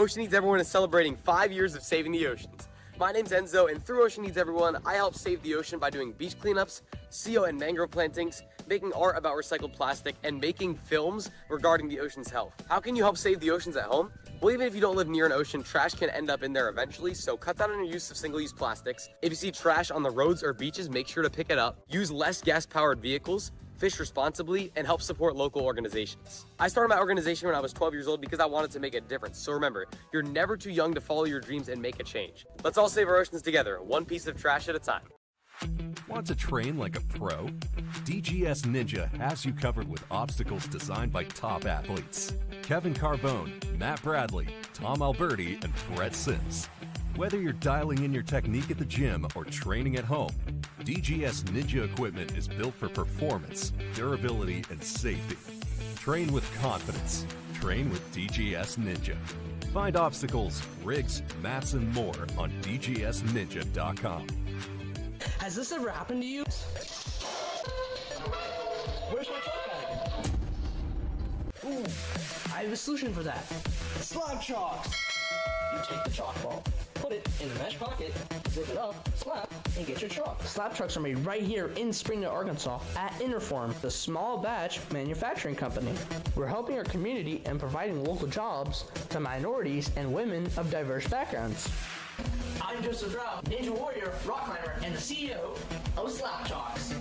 Ocean Needs Everyone is celebrating 5 years of saving the oceans. My name's Enzo, and through Ocean Needs Everyone, I help save the ocean by doing beach cleanups, seal and mangrove plantings, making art about recycled plastic, and making films regarding the ocean's health. How can you help save the oceans at home? Well, even if you don't live near an ocean, trash can end up in there eventually, so cut down on your use of single-use plastics. If you see trash on the roads or beaches, make sure to pick it up. Use less gas-powered vehicles, fish responsibly, and help support local organizations. I started my organization when I was 12 years old because I wanted to make a difference. So remember, you're never too young to follow your dreams and make a change. Let's all save our oceans together, one piece of trash at a time. Want to train like a pro? DGS Ninja has you covered with obstacles designed by top athletes. Kevin Carbone, Matt Bradley, Tom Alberti, and Brett Sims. Whether you're dialing in your technique at the gym or training at home, DGS Ninja equipment is built for performance, durability, and safety. Train with confidence. Train with DGS Ninja. Find obstacles, rigs, mats, and more on dgsninja.com. Has this ever happened to you? Where's my chalk bag? Ooh, I have a solution for that. Slab chalks! You take the chalk ball, put it in the mesh pocket, zip it up, slap, and get your chalk. Slab chalks are made right here in Springdale, Arkansas at Interform, the small batch manufacturing company. We're helping our community and providing local jobs to minorities and women of diverse backgrounds. I'm Joseph Rao, Ninja Warrior, rock climber, and the CEO of Slab Chalks.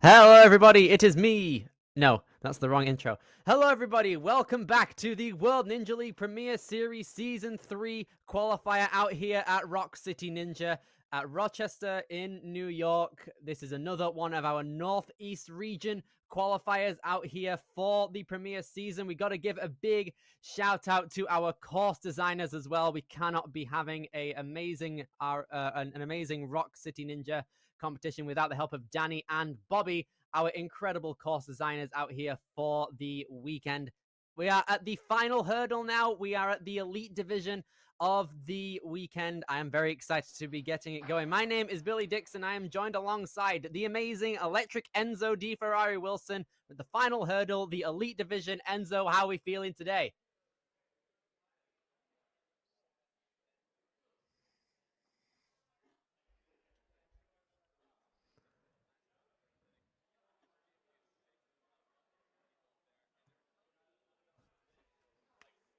Hello, everybody. It is me. No, that's the wrong intro. Hello, everybody. Welcome back to the World Ninja League Premier Series Season 3 qualifier out here at ROC City Ninja at Rochester in New York. This is another one of our Northeast region qualifiers out here for the Premier season. We got to give a big shout out to our course designers as well. We cannot be having an amazing ROC City Ninja competition without the help of Danny and Bobby, our incredible course designers out here for the weekend. We are at the final hurdle now. We are at the elite division of the weekend. I am very excited to be getting it going. My name is Billy Dixon. I am joined alongside the amazing electric Enzo Di Ferrari Wilson with the final hurdle, the elite division. Enzo, how are we feeling today?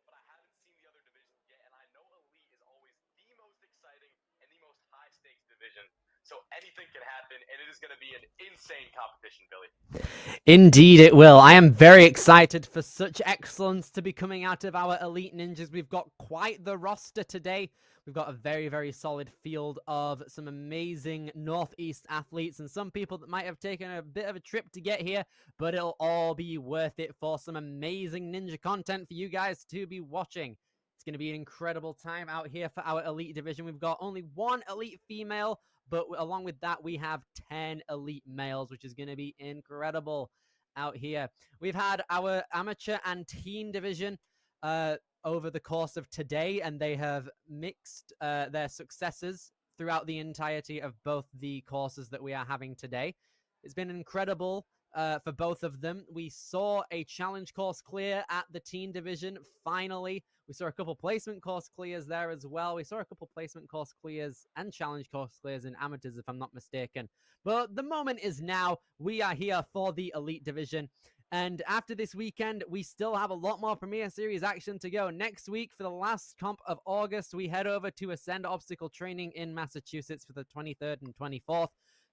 But I haven't seen the other divisions yet, and I know Elite is always the most exciting and the most high stakes division. So anything can happen, and it is going to be an insane competition, Billy. Indeed it will. I am very excited for such excellence to be coming out of our Elite Ninjas. We've got quite the roster today. We've got a very, very solid field of some amazing Northeast athletes and some people that might have taken a bit of a trip to get here, but it'll all be worth it for some amazing ninja content for you guys to be watching. It's going to be an incredible time out here for our Elite division. We've got only one Elite female, but along with that, we have 10 elite males, which is going to be incredible out here. We've had our amateur and teen division over the course of today, and they have mixed their successes throughout the entirety of both the courses that we are having today. It's been incredible for both of them. We saw a challenge course clear at the teen division, finally. We saw a couple placement course clears there as well. We saw a couple placement course clears and challenge course clears in amateurs, if I'm not mistaken. But the moment is now. We are here for the elite division. And after this weekend, we still have a lot more Premier Series action to go. Next week, for the last comp of August, we head over to Ascend Obstacle Training in Massachusetts for the 23rd and 24th.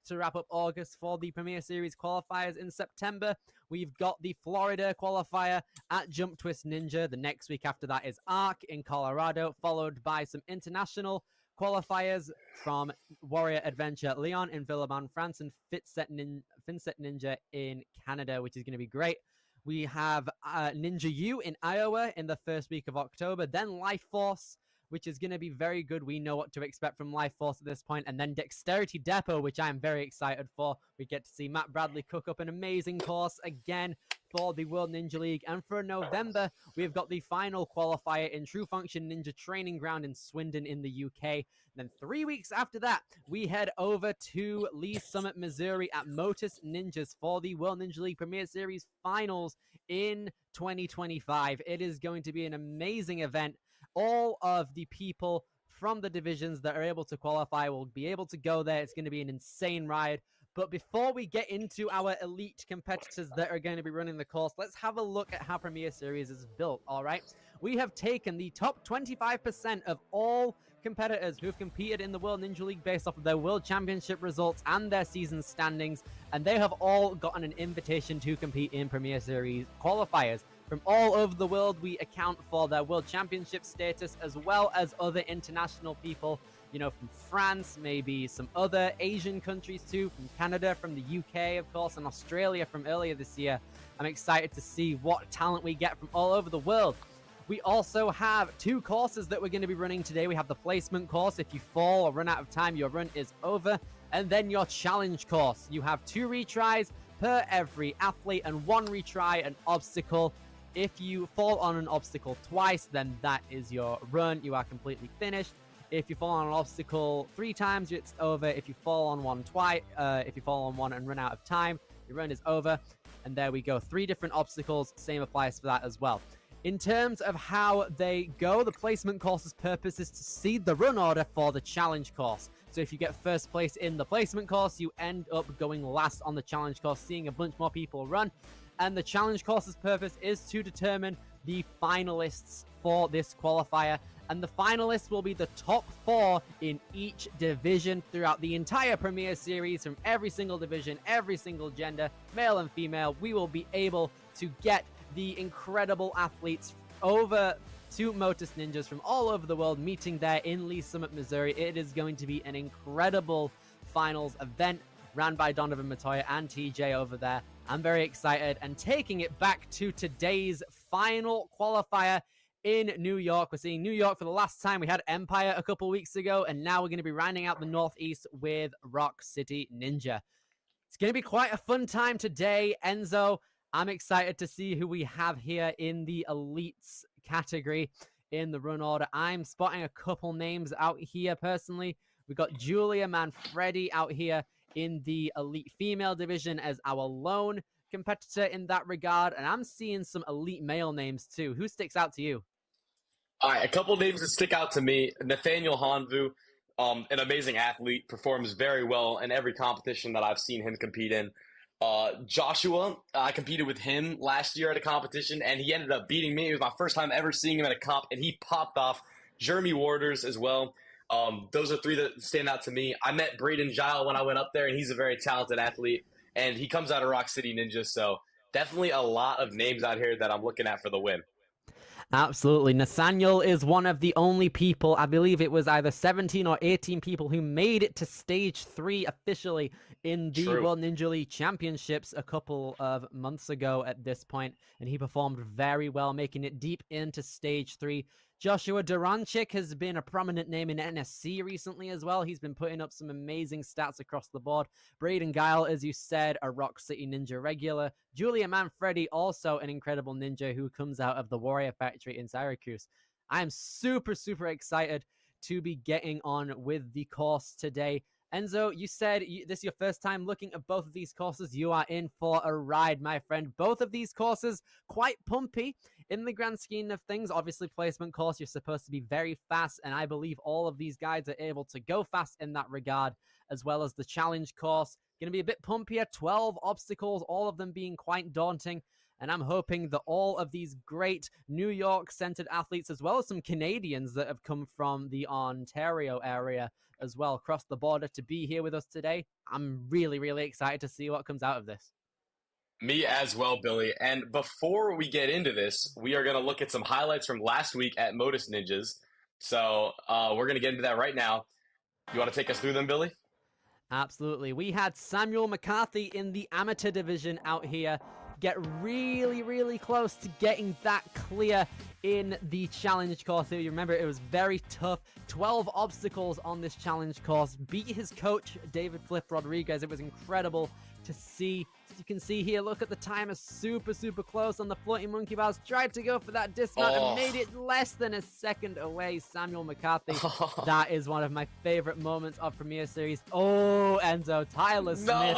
To wrap up August for the Premier Series qualifiers in September, we've got the Florida qualifier at Jump Twist Ninja. The next week after that is ROC in Colorado, followed by some international qualifiers from Warrior Adventure Leon in Villeurbanne, France, and Finset Ninja in Canada, which is going to be great. We have Ninja U in Iowa in the first week of October, then Life Force, which is going to be very good. We know what to expect from Life Force at this point. And then Dexterity Depot, which I am very excited for. We get to see Matt Bradley cook up an amazing course again for the World Ninja League. And for November, we've got the final qualifier in True Function Ninja Training Ground in Swindon in the UK. And then 3 weeks after that, we head over to Lee Summit, Missouri at Motus Ninjas for the World Ninja League Premier Series Finals in 2025. It is going to be an amazing event. All of the people from the divisions that are able to qualify will be able to go there. It's going to be an insane ride. But before we get into our elite competitors that are going to be running the course, let's have a look at how Premier Series is built, all right? We have taken the top 25% of all competitors who have competed in the World Ninja League based off of their World Championship results and their season standings, and they have all gotten an invitation to compete in Premier Series qualifiers. From all over the world, we account for their World Championship status as well as other international people, you know, from France, maybe some other Asian countries too, from Canada, from the UK, of course, and Australia from earlier this year. I'm excited to see what talent we get from all over the world. We also have 2 courses that we're going to be running today. We have the placement course. If you fall or run out of time, your run is over. And then your challenge course. You have 2 retries per every athlete and 1 retry an obstacle. If you fall on an obstacle twice, then that is your run. You are completely finished. If you fall on an obstacle 3 times, it's over. If you fall on one twice, if you fall on one and run out of time, your run is over. And there we go. 3 different obstacles. Same applies for that as well. In terms of how they go, the placement course's purpose is to seed the run order for the challenge course. So if you get first place in the placement course, you end up going last on the challenge course, seeing a bunch more people run. And the challenge course's purpose is to determine the finalists for this qualifier. And the finalists will be the top 4 in each division throughout the entire Premier Series, from every single division, every single gender, male and female. We will be able to get the incredible athletes over to Motus Ninjas from all over the world, meeting there in Lee Summit, Missouri. It is going to be an incredible finals event ran by Donovan Matoya and TJ over there. I'm very excited, and taking it back to today's final qualifier in New York. We're seeing New York for the last time. We had Empire a couple weeks ago, and now we're going to be rounding out the Northeast with ROC City Ninja. It's going to be quite a fun time today, Enzo. I'm excited to see who we have here in the elites category in the run order. I'm spotting a couple names out here personally. We've got Julia Manfredi out here in the elite female division as our lone competitor in that regard, and I'm seeing some elite male names too. Who sticks out to you? All right, a couple names that stick out to me. Nathaniel Hanvu, an amazing athlete, performs very well in every competition that I've seen him compete in. Joshua, I competed with him last year at a competition, and he ended up beating me. It was my first time ever seeing him at a comp, and he popped off. Jeremy Warders as well. Those are 3 that stand out to me. I met Braden Gile when I went up there, and he's a very talented athlete, and he comes out of ROC City Ninja, so definitely a lot of names out here that I'm looking at for the win. Absolutely. Nathaniel is one of the only people, I believe it was either 17 or 18 people who made it to stage 3 officially in the World Ninja League Championships a couple of months ago at this point, and he performed very well, making it deep into stage 3. Joshua Duranchik has been a prominent name in NSC recently as well. He's been putting up some amazing stats across the board. Braden Guile, as you said, a ROC City Ninja regular. Julia Manfredi, also an incredible ninja who comes out of the Warrior Factory in Syracuse. I am super, super excited to be getting on with the course today. Enzo, you said this is your first time looking at both of these courses. You are in for a ride, my friend. Both of these courses, quite pumpy in the grand scheme of things. Obviously, placement course, you're supposed to be very fast, and I believe all of these guys are able to go fast in that regard, as well as the challenge course. Going to be a bit pumpier, 12 obstacles, all of them being quite daunting. And I'm hoping that all of these great New York-centered athletes, as well as some Canadians that have come from the Ontario area as well, across the border to be here with us today. I'm really, really excited to see what comes out of this. Me as well, Billy. And before we get into this, we are going to look at some highlights from last week at Motus Ninjas. So we're going to get into that right now. You want to take us through them, Billy? Absolutely. We had Samuel McCarthy in the amateur division out here get really, really close to getting that clear in the challenge course. You remember, it was very tough. 12 obstacles on this challenge course. Beat his coach, David Flip Rodriguez. It was incredible to see. As you can see here, look at the timer, super, super close on the floating monkey bars. Tried to go for that dismount and made it less than a second away. Samuel McCarthy. That is one of my favorite moments of Premier Series. Oh, Enzo, Tyler Smith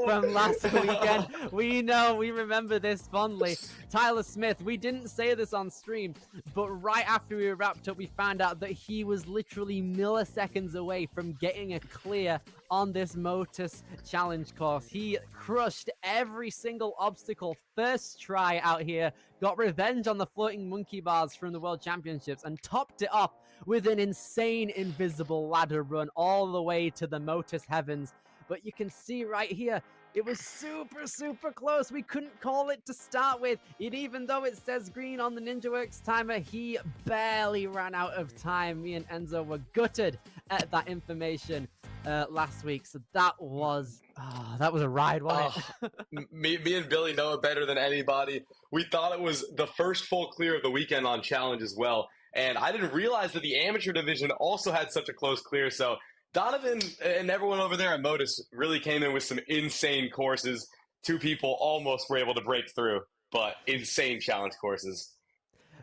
from last weekend. We know, we remember this fondly. Tyler Smith, we didn't say this on stream, but right after we wrapped up, we found out that he was literally milliseconds away from getting a clear on this Motus challenge course. He crushed every single obstacle first try out here, got revenge on the floating monkey bars from the World Championships, and topped it off with an insane invisible ladder run all the way to the Motus heavens. But you can see right here, it was super, super close. We couldn't call it to start with. Even though it says green on the NinjaWorks timer, he barely ran out of time. Me and Enzo were gutted at that information last week. So that was a ride, wasn't it? Me and Billy know it better than anybody. We thought it was the first full clear of the weekend on challenge as well. And I didn't realize that the amateur division also had such a close clear. So Donovan and everyone over there at Motus really came in with some insane courses. 2 people almost were able to break through, but insane challenge courses.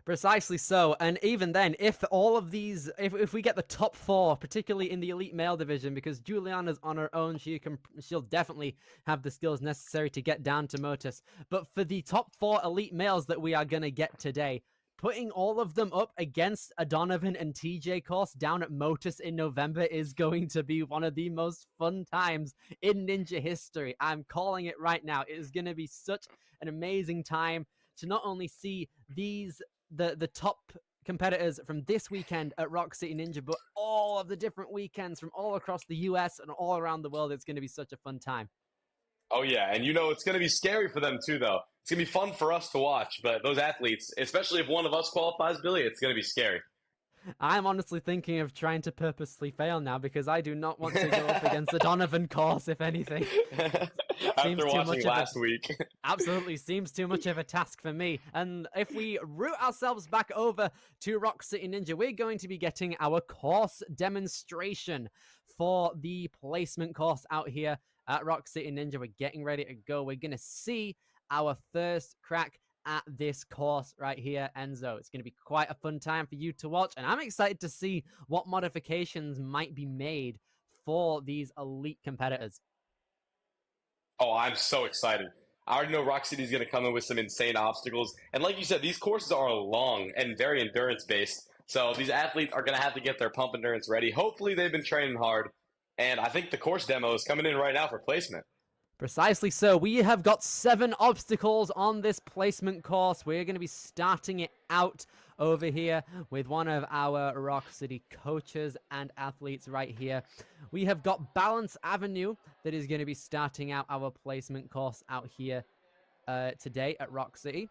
Precisely so. And even then, if all of these, if we get the top 4, particularly in the elite male division, because Juliana's on her own, she'll definitely have the skills necessary to get down to Motus. But for the top 4 elite males that we are going to get today, putting all of them up against a Donovan and TJ course down at Motus in November is going to be one of the most fun times in Ninja history. I'm calling it right now. It is going to be such an amazing time. to not only see the top competitors from this weekend at ROC City Ninja, but all of the different weekends from all across the US and all around the world. It's going to be such a fun time. Oh yeah, and it's going to be scary for them too, though. It's going to be fun for us to watch, but those athletes, especially if one of us qualifies, Billy, it's going to be scary. I'm honestly thinking of trying to purposely fail now because I do not want to go up against the Donovan course, if anything. After watching last week. Absolutely, seems too much of a task for me. And if we route ourselves back over to ROC City Ninja, we're going to be getting our course demonstration for the placement course out here at ROC City Ninja. We're getting ready to go. We're going to see our first crack at this course right here, Enzo. It's going to be quite a fun time for you to watch, and I'm excited to see what modifications might be made for these elite competitors. Oh, I'm so excited. I already know ROC City is going to come in with some insane obstacles, and like you said, these courses are long and very endurance-based, so these athletes are going to have to get their pump endurance ready. Hopefully they've been training hard, and I think the course demo is coming in right now for placement. Precisely so. We have got 7 obstacles on this placement course. We're going to be starting it out over here with one of our ROC City coaches and athletes right here. We have got Balance Avenue that is going to be starting out our placement course out here today at ROC City.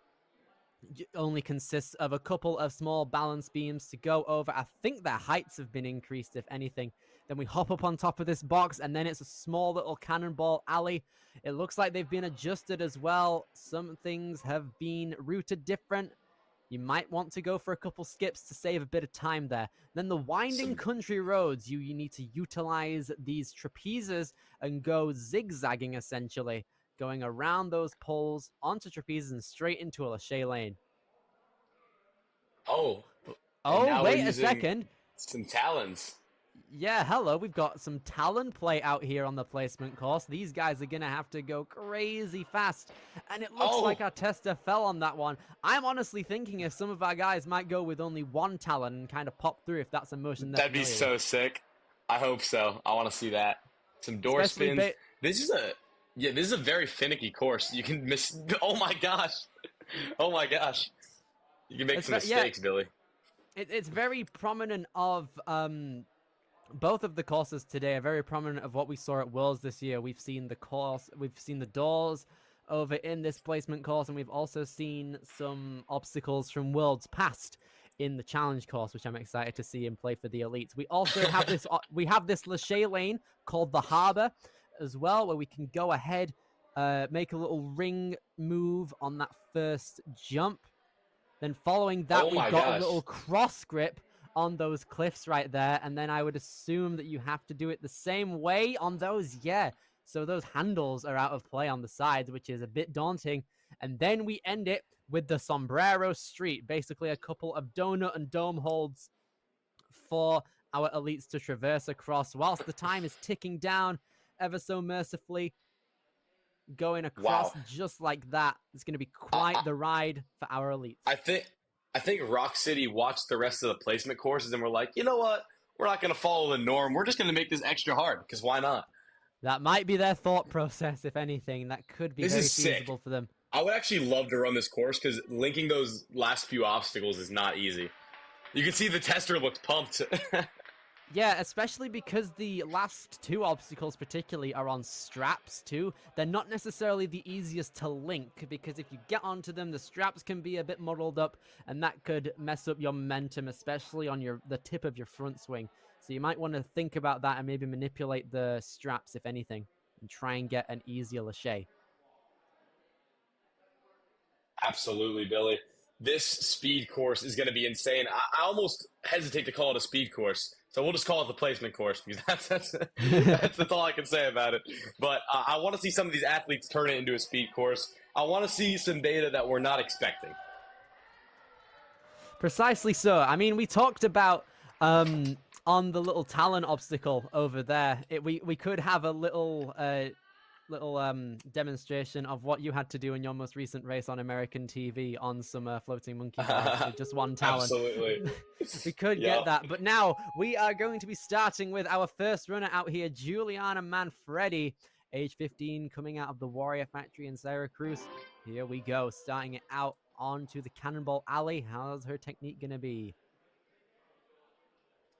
It only consists of a couple of small balance beams to go over. I think their heights have been increased, if anything. Then we hop up on top of this box, and then it's a small little cannonball alley. It looks like they've been adjusted as well. Some things have been routed different. You might want to go for a couple skips to save a bit of time there. Then the winding country roads, you need to utilize these trapezes and go zigzagging, essentially, going around those poles onto trapezes and straight into a Lachey lane. Oh, wait a second. Some talons. Yeah, hello. We've got some talon play out here on the placement course. These guys are going to have to go crazy fast. And it looks like our tester fell on that one. I'm honestly thinking if some of our guys might go with only one talon and kind of pop through if that's a motion. That'd be so sick. I hope so. I want to see that. Some door spins. This is a very finicky course. You can miss. Oh my gosh. Oh my gosh. You can make some mistakes, Billy. It's very prominent of both of the courses today are very prominent of what we saw at Worlds this year. We've seen the course, we've seen the doors over in this placement course, and we've also seen some obstacles from Worlds past in the challenge course, which I'm excited to see in play for the elites. We also have this Lachey lane called the Harbor as well, where we can go ahead, make a little ring move on that first jump. Then following that, we've got a little cross grip on those cliffs right there, and then I would assume that you have to do it the same way on those. Yeah, so those handles are out of play on the sides, which is a bit daunting. And then we end it with the Sombrero Street, basically a couple of donut and dome holds for our elites to traverse across whilst the time is ticking down ever so mercifully, going across just like that. It's going to be quite the ride for our elites. I think ROC City watched the rest of the placement courses and we're like, you know what? We're not going to follow the norm. We're just going to make this extra hard because why not? That might be their thought process, if anything. That could be very feasible for them. I would actually love to run this course because linking those last few obstacles is not easy. You can see the tester looks pumped. Yeah, especially because the last 2 obstacles particularly are on straps too. They're not necessarily the easiest to link because if you get onto them, the straps can be a bit muddled up and that could mess up your momentum, especially on the tip of your front swing. So you might want to think about that and maybe manipulate the straps, if anything, and try and get an easier Lachey. Absolutely, Billy. This speed course is going to be insane. I almost hesitate to call it a speed course. So we'll just call it the placement course because that's all I can say about it. But I want to see some of these athletes turn it into a speed course. I want to see some data that we're not expecting. Precisely so. I mean, we talked about on the little talon obstacle over there. We could have a little demonstration of what you had to do in your most recent race on American TV on some floating monkey bars with just one talon. Absolutely. We could get that. But now we are going to be starting with our first runner out here, Juliana Manfredi, age 15, coming out of the Warrior Factory in Syracuse. Here we go, starting it out onto the Cannonball Alley. How's her technique going to be?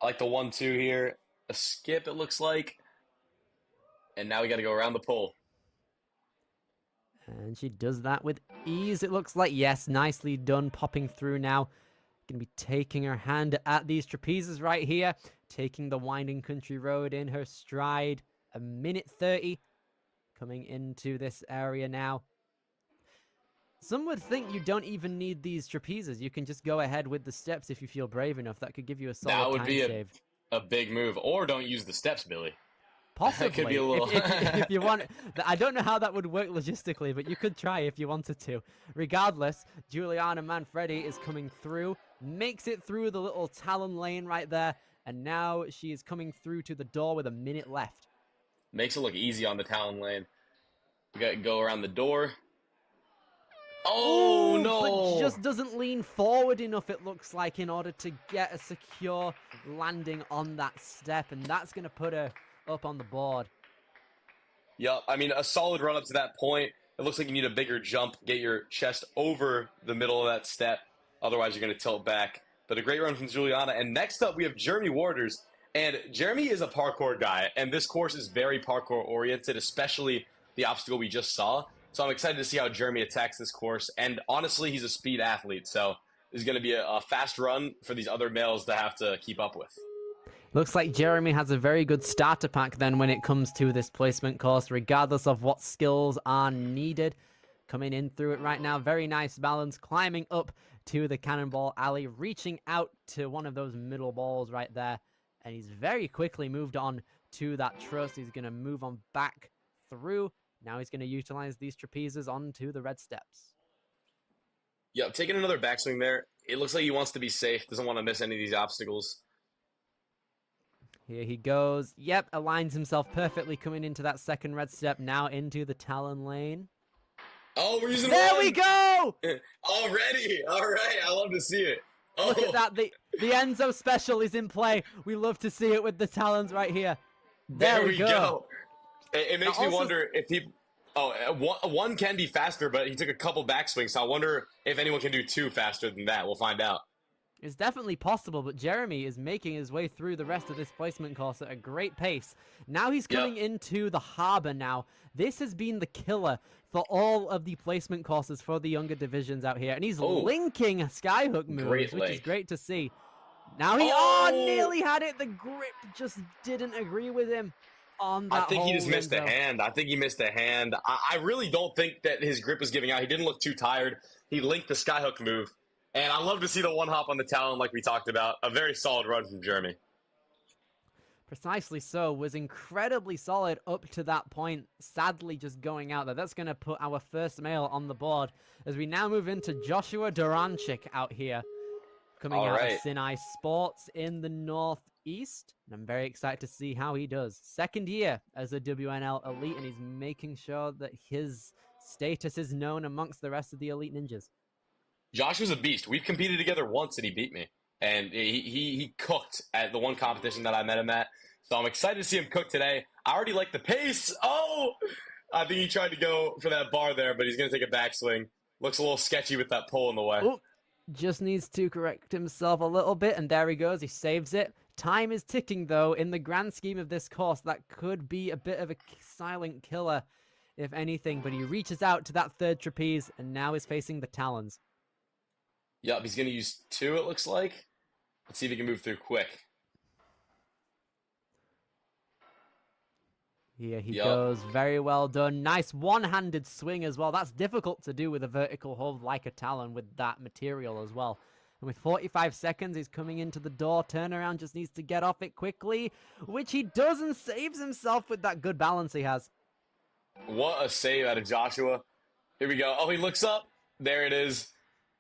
I like the 1-2 here. A skip, it looks like. And now we got to go around the pole. And she does that with ease, it looks like. Yes, nicely done, popping through now. Going to be taking her hand at these trapezes right here. Taking the winding country road in her stride. 1:30 coming into this area now. Some would think you don't even need these trapezes. You can just go ahead with the steps if you feel brave enough. That could give you a solid That would time be save. a big move. Or don't use the steps, Billy. Possibly. Could be a little... if you want. I don't know how that would work logistically, but you could try if you wanted to. Regardless, Juliana Manfredi is coming through. Makes it through the little Talon lane right there. And now she is coming through to the door with 1 minute left. Makes it look easy on the Talon lane. We got to go around the door. Oh, Ooh, no! But just doesn't lean forward enough, it looks like, in order to get a secure landing on that step. And that's going to put her up on the board. Yep, I mean, a solid run up to that point. It looks like you need a bigger jump, get your chest over the middle of that step. Otherwise, you're going to tilt back. But a great run from Juliana. And next up, we have Jeremy Waters. And Jeremy is a parkour guy. And this course is very parkour-oriented, especially the obstacle we just saw. So I'm excited to see how Jeremy attacks this course. And honestly, he's a speed athlete. So this is going to be a fast run for these other males to have to keep up with. Looks like Jeremy has a very good starter pack then when it comes to this placement course, regardless of what skills are needed. Coming in through it right now. Very nice balance. Climbing up to the Cannonball Alley. Reaching out to one of those middle balls right there. And he's very quickly moved on to that truss. He's going to move on back through. Now he's going to utilize these trapezes onto the red steps. Yep, taking another backswing there. It looks like he wants to be safe. Doesn't want to miss any of these obstacles. Here he goes. Yep, aligns himself perfectly coming into that second red step. Now into the Talon lane. Oh, we're using There one. we go! Already. All right. I love to see it. Oh. Look at that. The Enzo special is in play. We love to see it with the Talons right here. There we go. It makes Now me wonder if he... Oh, one can be faster, but he took a couple backswings, so I wonder if anyone can do 2 faster than that. We'll find out. It's definitely possible, but Jeremy is making his way through the rest of this placement course at a great pace. Now he's coming into the harbor now. This has been the killer for all of the placement courses for the younger divisions out here. And he's linking skyhook moves, which is great to see. Now he nearly had it. The grip just didn't agree with him on that. I think he just missed a hand. I think he missed a hand. I really don't think that his grip was giving out. He didn't look too tired. He linked the skyhook move. And I love to see the one hop on the Talon like we talked about. A very solid run from Jeremy. Precisely so. Was incredibly solid up to that point. Sadly, just going out there. That's going to put our first male on the board as we now move into Joshua Duranchik out here. Coming out of Sinai Sports in the Northeast. And I'm very excited to see how he does. Second year as a WNL Elite, and he's making sure that his status is known amongst the rest of the Elite Ninjas. Josh was a beast. We've competed together once, and he beat me. And he cooked at the one competition that I met him at. So I'm excited to see him cook today. I already like the pace. Oh! I think he tried to go for that bar there, but he's going to take a backswing. Looks a little sketchy with that pole in the way. Ooh, just needs to correct himself a little bit, and there he goes. He saves it. Time is ticking, though. In the grand scheme of this course, that could be a bit of a silent killer, if anything. But he reaches out to that third trapeze, and now is facing the Talons. Yep, he's going to use 2, it looks like. Let's see if he can move through quick. Here he goes. Very well done. Nice one-handed swing as well. That's difficult to do with a vertical hold like a Talon with that material as well. And with 45 seconds, he's coming into the door. Turnaround just needs to get off it quickly, which he does and saves himself with that good balance he has. What a save out of Joshua. Here we go. Oh, he looks up. There it is.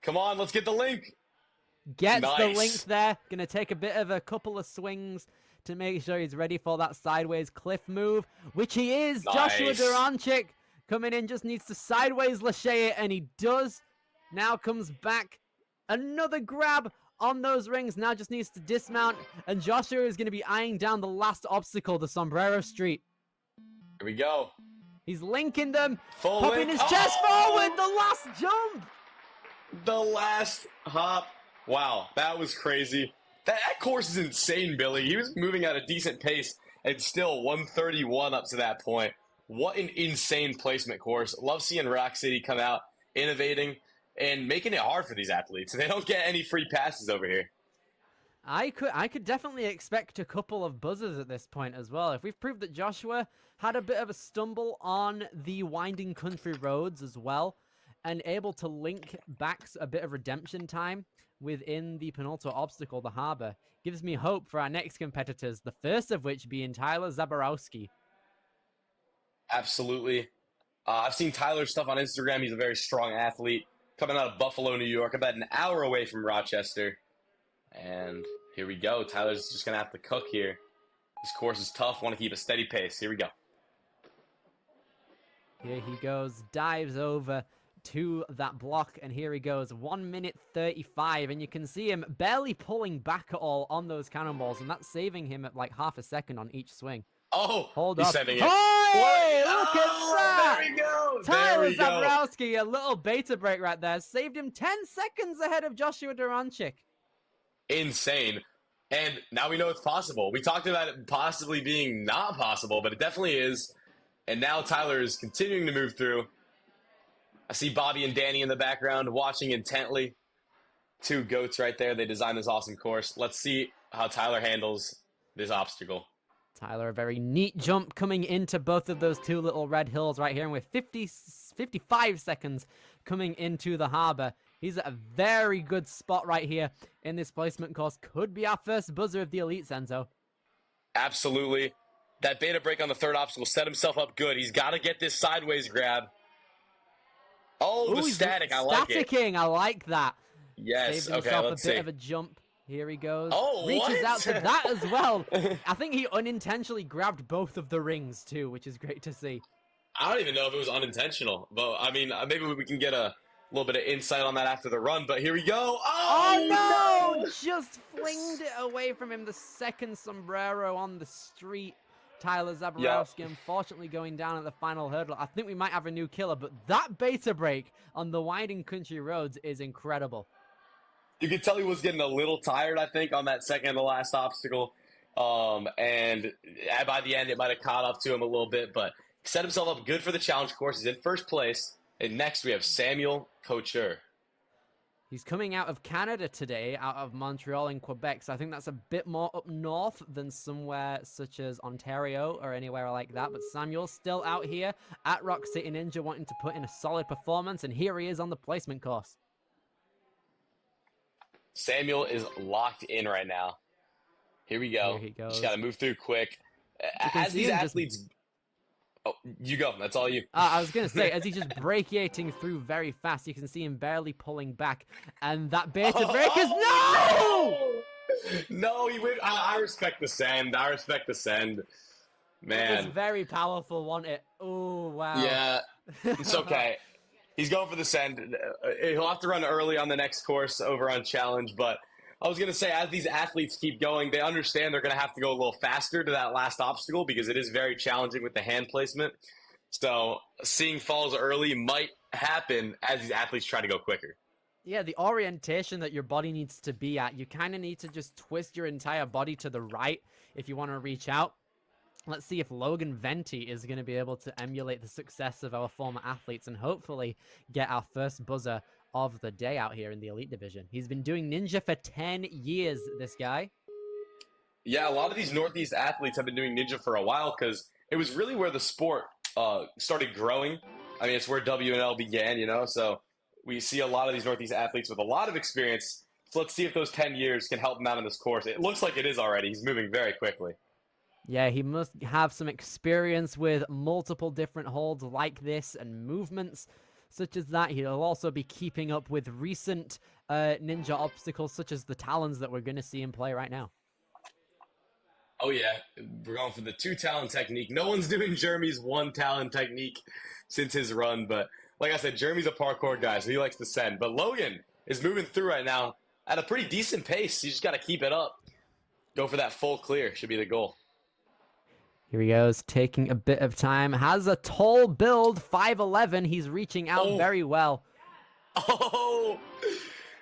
Come on, let's get the link. Gets the link there. Gonna take a couple of swings to make sure he's ready for that sideways cliff move, which he is. Nice. Joshua Duranchik coming in, just needs to sideways lâcher it, and he does. Now comes back. Another grab on those rings. Now just needs to dismount, and Joshua is going to be eyeing down the last obstacle, the Sombrero Street. Here we go. He's linking them, Full popping link. his chest forward, the last jump. The last hop. Wow, that was crazy. That course is insane, Billy. He was moving at a decent pace and still 131 up to that point. What an insane placement course. Love seeing ROC City come out, innovating, and making it hard for these athletes. They don't get any free passes over here. I could definitely expect a couple of buzzers at this point as well. If we've proved that Joshua had a bit of a stumble on the winding country roads as well, and able to link back a bit of redemption time within the penultimate obstacle, the harbor, gives me hope for our next competitors, the first of which being Tyler Zaborowski. Absolutely. I've seen Tyler's stuff on Instagram. He's a very strong athlete coming out of Buffalo, New York, about an hour away from Rochester. And here we go. Tyler's just going to have to cook here. This course is tough. Want to keep a steady pace. Here we go. Here he goes, dives over to that block, and here he goes, 1 minute 35, and you can see him barely pulling back at all on those cannonballs, and that's saving him at like half a second on each swing. Oh, Hold he's up. sending it. Hey, look at that! There we go. Tyler There we go. Zaborowski, a little beta break right there, saved him 10 seconds ahead of Joshua Duranchik. Insane. And now we know it's possible. We talked about it possibly being not possible, but it definitely is. And now Tyler is continuing to move through. I see Bobby and Danny in the background watching intently. Two goats right there. They designed this awesome course. Let's see how Tyler handles this obstacle. Tyler, a very neat jump coming into both of those two little red hills right here. And with 55 seconds coming into the harbor, he's at a very good spot right here in this placement course. Could be our first buzzer of the Elite, Senzo. Absolutely. That beta break on the third obstacle set himself up good. He's got to get this sideways grab. Oh, Ooh, the he's static. I like it. staticking. I like that. Yes. Saved Okay, himself let's a bit see. of a jump. Here he goes. Oh, Reaches what? out to that as well. I think he unintentionally grabbed both of the rings too, which is great to see. I don't even know if it was unintentional, but I mean, maybe we can get a little bit of insight on that after the run. But here we go. Oh, no! Just flinged it away from him. The second sombrero on the street. Tyler Zaborowski, unfortunately, going down at the final hurdle. I think we might have a new killer, but that beta break on the winding country roads is incredible. You could tell he was getting a little tired, I think, on that second to last obstacle. And by the end, it might have caught up to him a little bit, but he set himself up good for the challenge course. He's in first place. And next, we have Samuel Couture. He's coming out of Canada today, out of Montreal and Quebec, so I think that's a bit more up north than somewhere such as Ontario or anywhere like that. But Samuel's still out here at ROC City Ninja wanting to put in a solid performance, and here he is on the placement course. Samuel is locked in right now. Here we go. Here he goes. Just got to move through quick. can As see these him just- athletes... Oh, you go. That's all you. I was going to say, as he's just brachiating through very fast, you can see him barely pulling back. And that beta break is... No! No, he went. I respect the send. I respect the send. It Man. was very powerful, wasn't it? Oh, wow. Yeah, it's okay. He's going for the send. He'll have to run early on the next course over on Challenge, but I was going to say, as these athletes keep going, they understand they're going to have to go a little faster to that last obstacle because it is very challenging with the hand placement. So seeing falls early might happen as these athletes try to go quicker. Yeah, the orientation that your body needs to be at, you kind of need to just twist your entire body to the right if you want to reach out. Let's see if Logan Venti is going to be able to emulate the success of our former athletes and hopefully get our first buzzer of the day out here in the Elite Division. He's been doing Ninja for 10 years, this guy. Yeah, a lot of these Northeast athletes have been doing Ninja for a while because it was really where the sport started growing. I mean, it's where WNL began, you know, so we see a lot of these Northeast athletes with a lot of experience. So let's see if those 10 years can help him out in this course. It looks like it is already. He's moving very quickly. Yeah, he must have some experience with multiple different holds like this and movements such as that. He'll also be keeping up with recent ninja obstacles such as the talons that we're going to see him play right now. Oh, yeah. We're going for the 2-talon technique. No one's doing Jeremy's 1-talon technique since his run, but like I said, Jeremy's a parkour guy, so he likes to send. But Logan is moving through right now at a pretty decent pace. You just got to keep it up. Go for that full clear should be the goal. Here he goes, taking a bit of time. Has a tall build, 5'11". He's reaching out very well. Oh,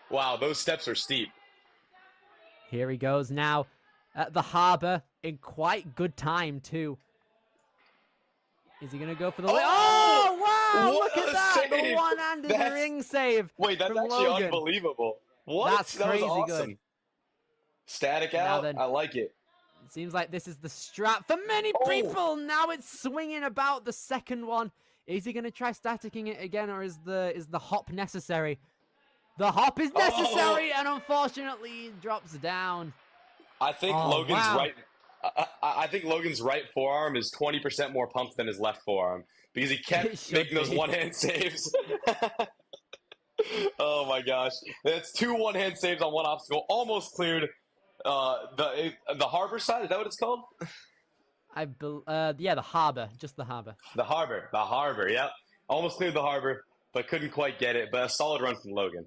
wow, those steps are steep. Here he goes now at the harbor in quite good time, too. Is he going to go for the... Oh, wow! What Look at a that! The save! one-handed ring save Wait, that's from actually Logan. unbelievable. What? That's That was crazy awesome. good. Static Now out. then. I like it. It seems like this is the strat for many people. Now it's swinging about the second one. Is he going to try staticking it again, or is the hop necessary? The hop is necessary, and unfortunately, he drops down. I think Logan's right. I think Logan's right forearm is 20% more pumped than his left forearm because he kept making those one-hand saves. Oh my gosh, that's 2 one-hand saves on one obstacle. Almost cleared the harbor side. Is that what it's called? Yeah, the harbor, just the harbor. The harbor. Yep, almost cleared the harbor, but couldn't quite get it. But a solid run from Logan.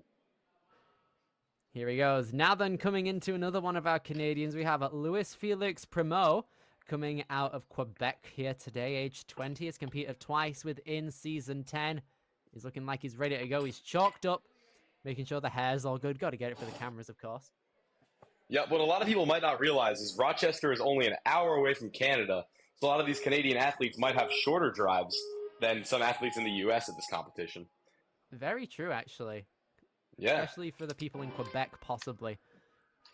Here he goes. Now then, coming into another one of our Canadians, we have Louis Felix Primo coming out of Quebec here today, age 20. Has competed twice within Season 10. He's looking like he's ready to go. He's chalked up, making sure the hair's all good. Got to get it for the cameras, of course. Yeah, what a lot of people might not realize is Rochester is only an hour away from Canada, so a lot of these Canadian athletes might have shorter drives than some athletes in the U.S. at this competition. Very true, actually. Yeah. Especially for the people in Quebec, possibly.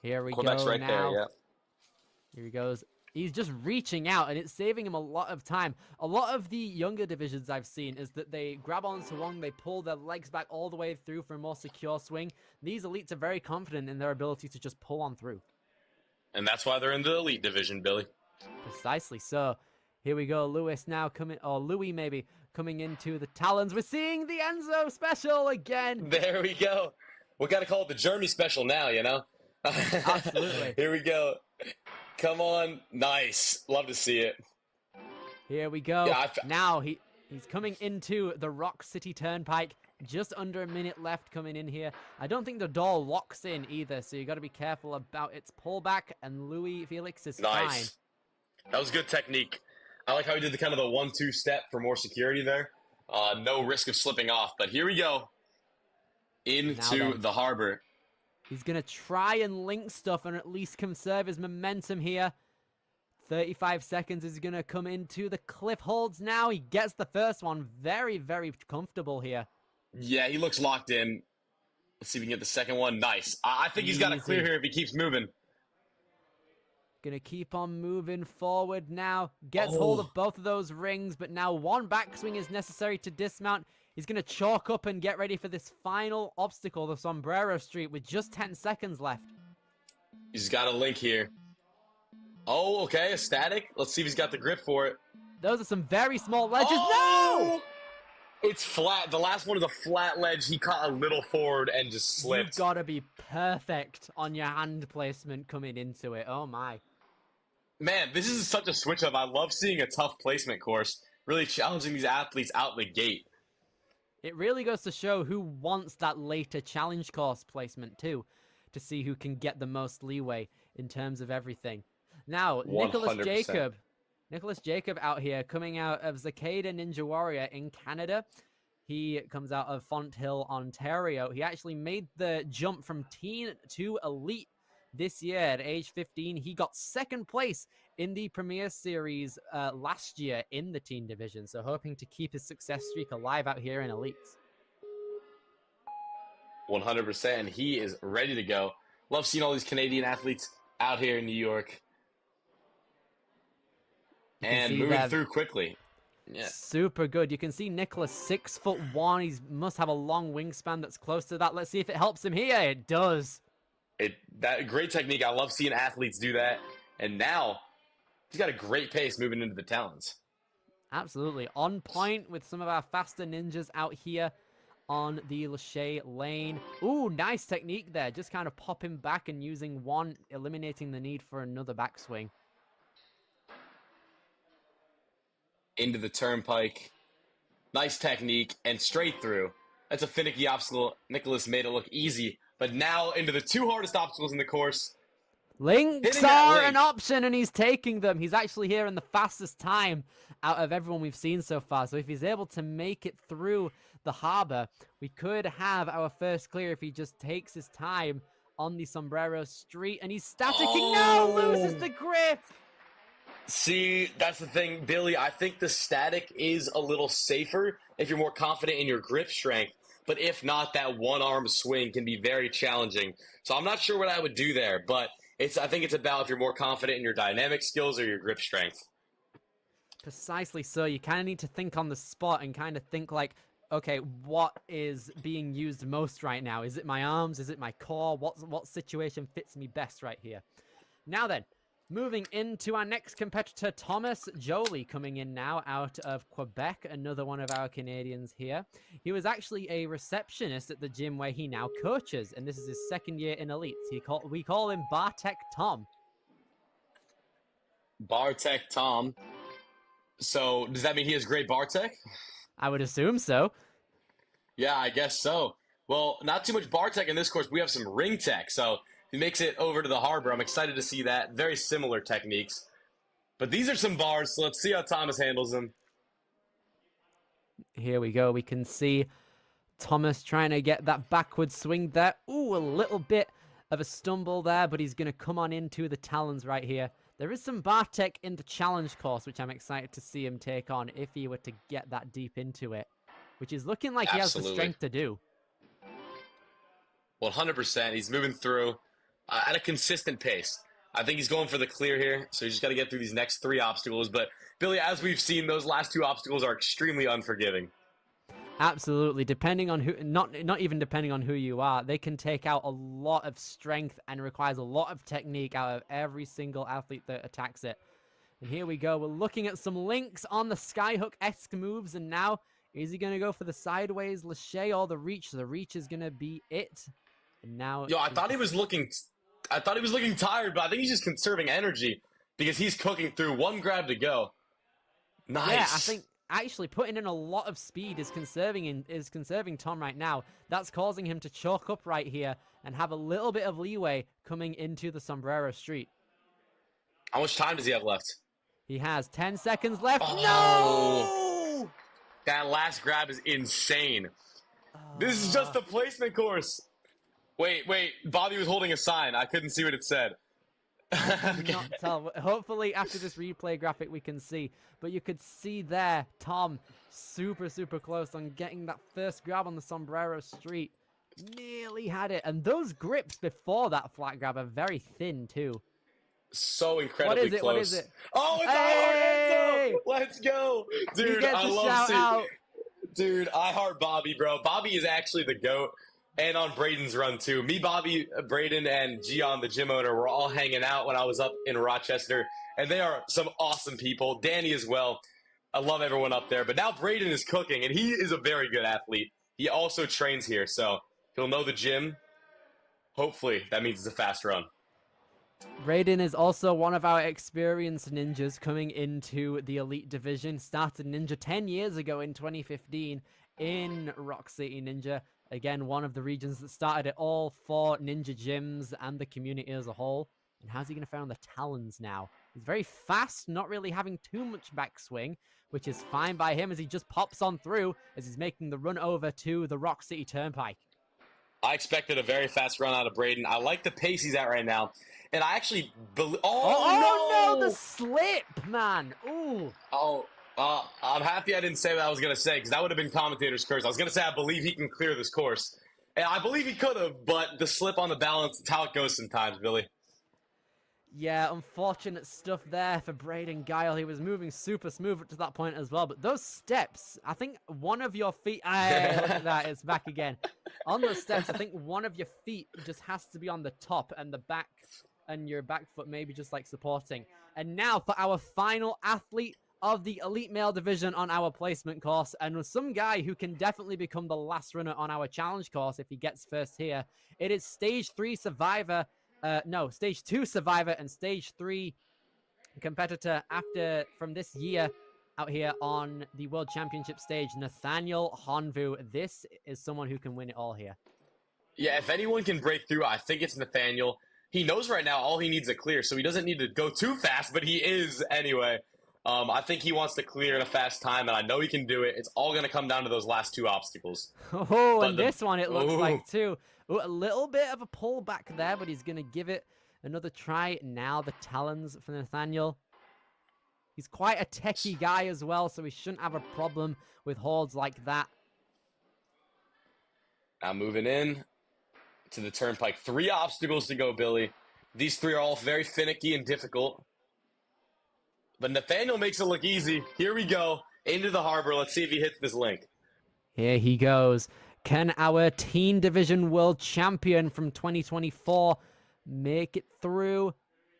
Here we Quebec's go right now. there, yeah. Here he goes. He's just reaching out, and it's saving him a lot of time. A lot of the younger divisions I've seen is that they grab onto one, they pull their legs back all the way through for a more secure swing. These elites are very confident in their ability to just pull on through. And that's why they're in the elite division, Billy. Precisely so. Here we go. Louis now coming, or Louis maybe, coming into the talons. We're seeing the Enzo special again. There we go. We got to call it the Jeremy special now, you know? Absolutely. Here we go. Come on. Nice. Love to see it. Here we go. Yeah, now he's coming into the ROC City Turnpike. Just under a minute left coming in here. I don't think the door locks in either, so you got to be careful about its pullback, and Louis Felix is fine. That was good technique. I like how he did the kind of the 1-2 step for more security there. No risk of slipping off, but here we go. Into the harbor. He's going to try and link stuff and at least conserve his momentum here. 35 seconds is going to come into the cliff holds now. He gets the first one. Very, very comfortable here. Yeah, he looks locked in. Let's see if we can get the second one. Nice. I think he's got to clear here if he keeps moving. Gonna keep on moving forward now. Gets hold of both of those rings, but now one backswing is necessary to dismount. He's gonna chalk up and get ready for this final obstacle, the Sombrero Street, with just 10 seconds left. He's got a link here. Oh, okay, a static. Let's see if he's got the grip for it. Those are some very small ledges. Oh! No! It's flat. The last one is a flat ledge. He caught a little forward and just slipped. You've got to be perfect on your hand placement coming into it. Oh, my. Man, this is such a switch up. I love seeing a tough placement course, really challenging these athletes out the gate. It really goes to show who wants that later challenge course placement too, to see who can get the most leeway in terms of everything. Now, 100%. Nicholas Jacob out here, coming out of Zakeda Ninja Warrior in Canada. He comes out of Fonthill, Ontario. He actually made the jump from teen to elite this year at age 15. He got second place in the Premier Series last year in the teen division. So hoping to keep his success streak alive out here in elites. 100%. And he is ready to go. Love seeing all these Canadian athletes out here in New York. And moving through quickly. Yeah. Super good. You can see Nicholas 6'1". He must have a long wingspan that's close to that. Let's see if it helps him here. It does. That great technique. I love seeing athletes do that. And now he's got a great pace moving into the talons. Absolutely. On point with some of our faster ninjas out here on the Lachey lane. Ooh, nice technique there. Just kind of popping back and using one, eliminating the need for another backswing. Into the turnpike. Nice technique and straight through. That's a finicky obstacle. Nicholas made it look easy. But now into the two hardest obstacles in the course. Links are an option, and he's taking them. He's actually here in the fastest time out of everyone we've seen so far. So if he's able to make it through the harbor, we could have our first clear if he just takes his time on the Sombrero Street, and he's staticking. No, loses the grip. See, that's the thing, Billy. I think the static is a little safer if you're more confident in your grip strength. But if not, that one-arm swing can be very challenging. So I'm not sure what I would do there, but I think it's about if you're more confident in your dynamic skills or your grip strength. Precisely so. You kind of need to think on the spot and kind of think like, okay, what is being used most right now? Is it my arms? Is it my core? What situation fits me best right here? Now then, moving into our next competitor, Thomas Joly, coming in now out of Quebec, another one of our Canadians here. He was actually a receptionist at the gym where he now coaches, and this is his second year in Elites. We call him Bartek Tom. Bartek Tom. So, does that mean he has great Bartek? I would assume so. Yeah, I guess so. Well, not too much Bartek in this course. We have some ring tech, so he makes it over to the harbor. I'm excited to see that. Very similar techniques. But these are some bars, so let's see how Thomas handles them. Here we go. We can see Thomas trying to get that backward swing there. Ooh, a little bit of a stumble there, but he's going to come on into the talons right here. There is some Bartek in the challenge course, which I'm excited to see him take on if he were to get that deep into it, which is looking like he has the strength to do. 100%. He's moving through at a consistent pace. I think he's going for the clear here, so he's just got to get through these next 3 obstacles. But, Billy, as we've seen, those last 2 obstacles are extremely unforgiving. Absolutely. Depending on who, not even depending on who you are, they can take out a lot of strength and requires a lot of technique out of every single athlete that attacks it. And here we go. We're looking at some links on the skyhook-esque moves, and now is he going to go for the sideways lache or the reach? The reach is going to be it. And now, I thought he was looking tired, but I think he's just conserving energy because he's cooking through 1 grab to go. Nice. Yeah, I think actually putting in a lot of speed is conserving Tom right now. That's causing him to choke up right here and have a little bit of leeway coming into the Sombrero Street. How much time does he have left? He has 10 seconds left. Oh. No! That last grab is insane. This is just a placement course. Wait. Bobby was holding a sign. I couldn't see what it said. Okay. Not tell. Hopefully, after this replay graphic, we can see. But you could see there, Tom, super close on getting that first grab on the Sombrero Street. Nearly had it. And those grips before that flat grab are very thin, too. So incredibly close. What is it? Oh, it's hey! Enzo! Let's go. Dude, I love seeing. Dude, I heart Bobby, bro. Bobby is actually the GOAT. And on Braden's run, too. Me, Bobby, Braden, and Gian, the gym owner, were all hanging out when I was up in Rochester. And they are some awesome people. Danny as well. I love everyone up there. But now Braden is cooking, and he is a very good athlete. He also trains here, so he'll know the gym. Hopefully, that means it's a fast run. Braden is also one of our experienced ninjas coming into the elite division. Started Ninja 10 years ago in 2015 in ROC City Ninja. Again, one of the regions that started it all for ninja gyms and the community as a whole. And how's he going to find the talons now? He's very fast, not really having too much backswing, which is fine by him as he just pops on through as he's making the run over to the ROC City Turnpike. I expected a very fast run out of Braden. I like the pace he's at right now. And I actually believe... Oh, no! The slip, man! Ooh! I'm happy I didn't say what I was going to say, because that would have been commentator's curse. I was going to say I believe he can clear this course. And I believe he could have, but the slip on the balance, it's how it goes sometimes, Billy. Yeah, unfortunate stuff there for Braden Guile. He was moving super smooth up to that point as well. But those steps, I think one of your feet... look at that, it's back again. On those steps, I think one of your feet just has to be on the top and the back, and your back foot maybe just like supporting. And now for our final athlete of the elite male division on our placement course, and some guy who can definitely become the last runner on our challenge course if he gets first here. It is stage 3 survivor, stage 2 survivor and stage 3 competitor from this year out here on the World Championship stage, Nathaniel Honvu. This is someone who can win it all here. Yeah, if anyone can break through, I think it's Nathaniel. He knows right now all he needs a clear, so he doesn't need to go too fast, but he is anyway. I think he wants to clear in a fast time, and I know he can do it. It's all going to come down to those last 2 obstacles. Oh, But and the- this one it looks Ooh. like too. Ooh, a little bit of a pull back there, but he's going to give it another try. Now the talons for Nathaniel. He's quite a techie guy as well, so he shouldn't have a problem with holds like that. Now moving in to the turnpike. 3 obstacles to go, Billy. These 3 are all very finicky and difficult. But Nathaniel makes it look easy. Here we go. Into the harbor. Let's see if he hits this link. Here he goes. Can our teen division world champion from 2024 make it through?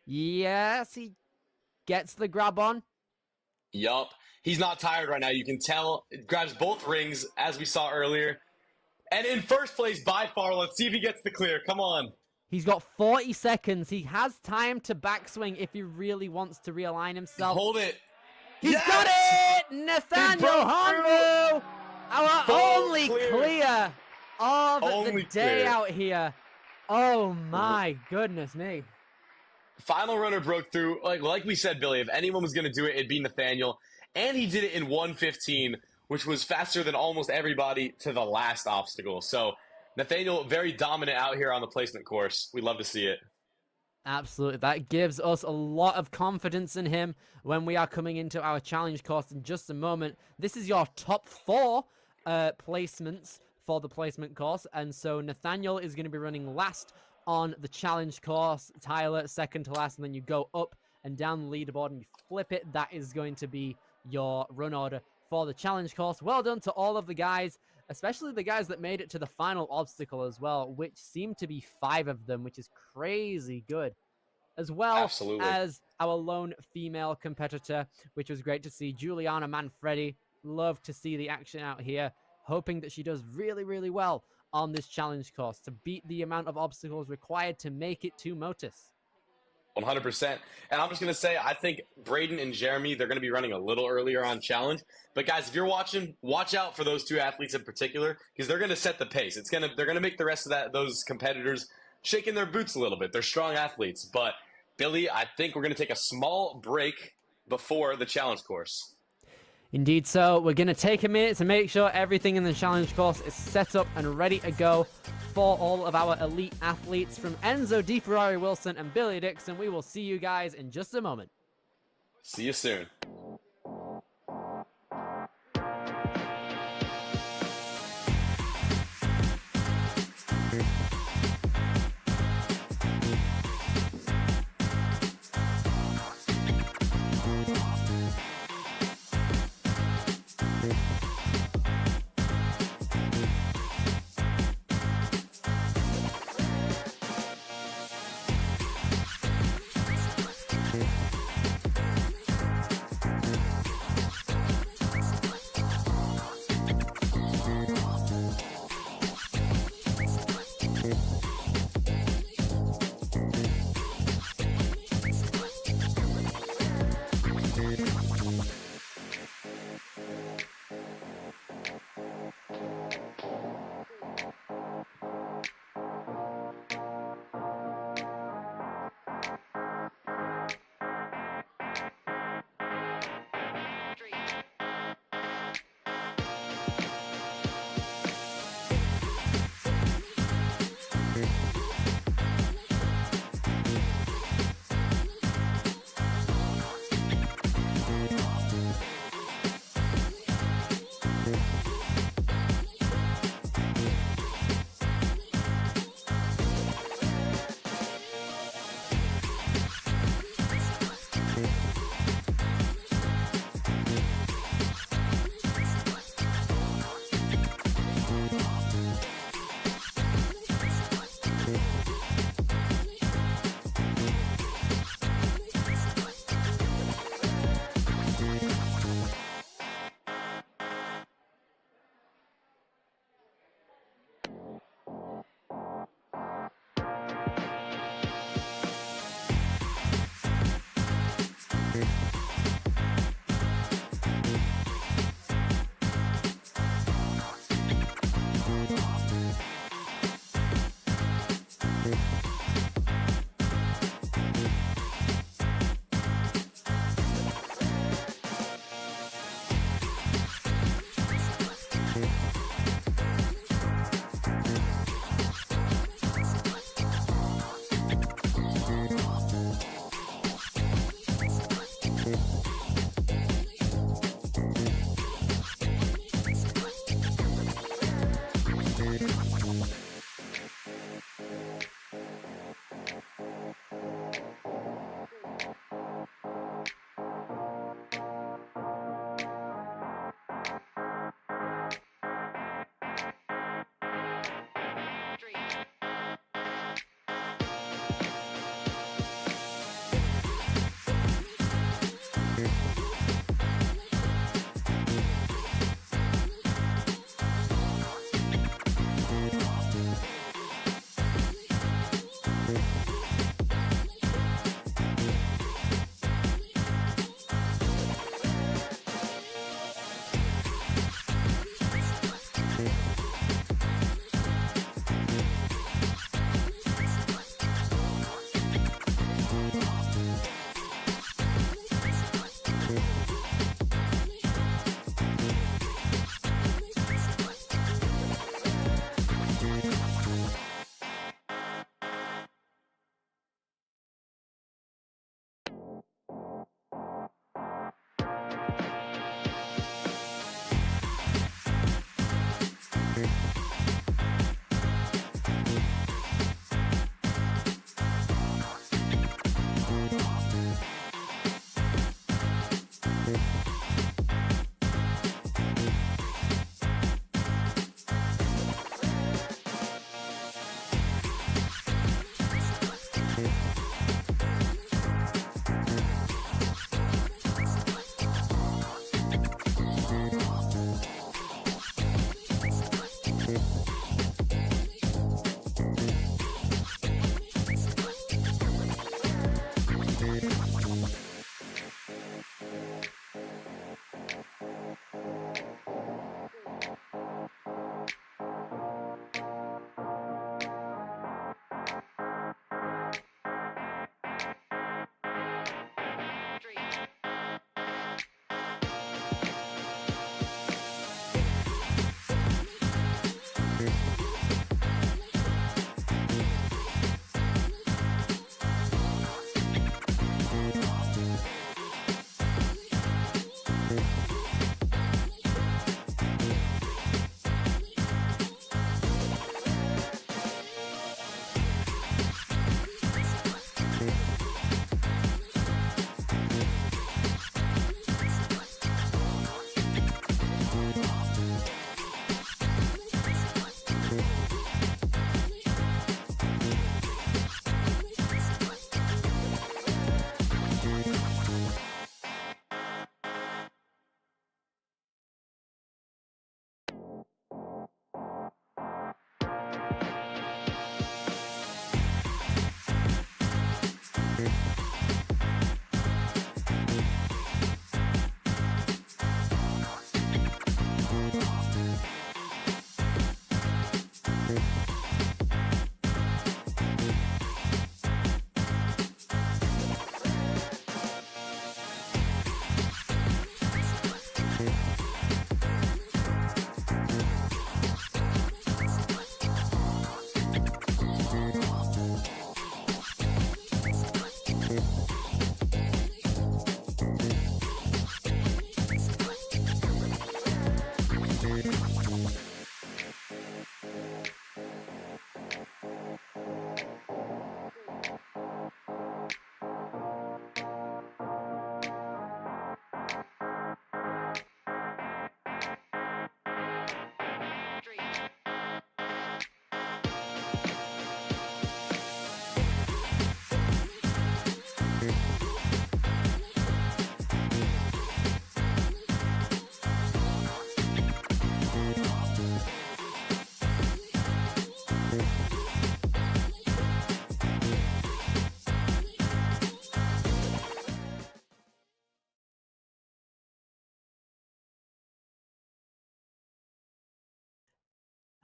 Yes, he gets the grab on. Yup. He's not tired right now. You can tell. It grabs both rings, as we saw earlier. And in first place by far. Let's see if he gets the clear. Come on. He's got 40 seconds. He has time to backswing if he really wants to realign himself. Hold it. He's Yes! got it! Nathaniel broke Hondu! Our Full only clear. clear of Only the day clear. out here. Oh my goodness me. Final runner broke through. Like we said, Billy, if anyone was going to do it, it'd be Nathaniel. And he did it in 1:15, which was faster than almost everybody to the last obstacle. So Nathaniel, very dominant out here on the placement course. We love to see it. Absolutely. That gives us a lot of confidence in him when we are coming into our challenge course in just a moment. This is your top 4 placements for the placement course. And so Nathaniel is going to be running last on the challenge course. Tyler, second to last. And then you go up and down the leaderboard and you flip it. That is going to be your run order for the challenge course. Well done to all of the guys, especially the guys that made it to the final obstacle as well, which seemed to be 5 of them, which is crazy good. As well Absolutely. as our lone female competitor, which was great to see, Juliana Manfredi. Love to see the action out here, hoping that she does really, really well on this challenge course to beat the amount of obstacles required to make it to Motus. 100%. And I'm just going to say, I think Braden and Jeremy, they're going to be running a little earlier on challenge. But guys, if you're watching, watch out for those 2 athletes in particular, because they're going to set the pace. They're going to make the rest of those competitors shaking their boots a little bit. They're strong athletes. But Billy, I think we're going to take a small break before the challenge course. Indeed so. We're going to take a minute to make sure everything in the challenge course is set up and ready to go for all of our elite athletes. From Enzo Di Ferrari Wilson and Billy Dixon, we will see you guys in just a moment. See you soon.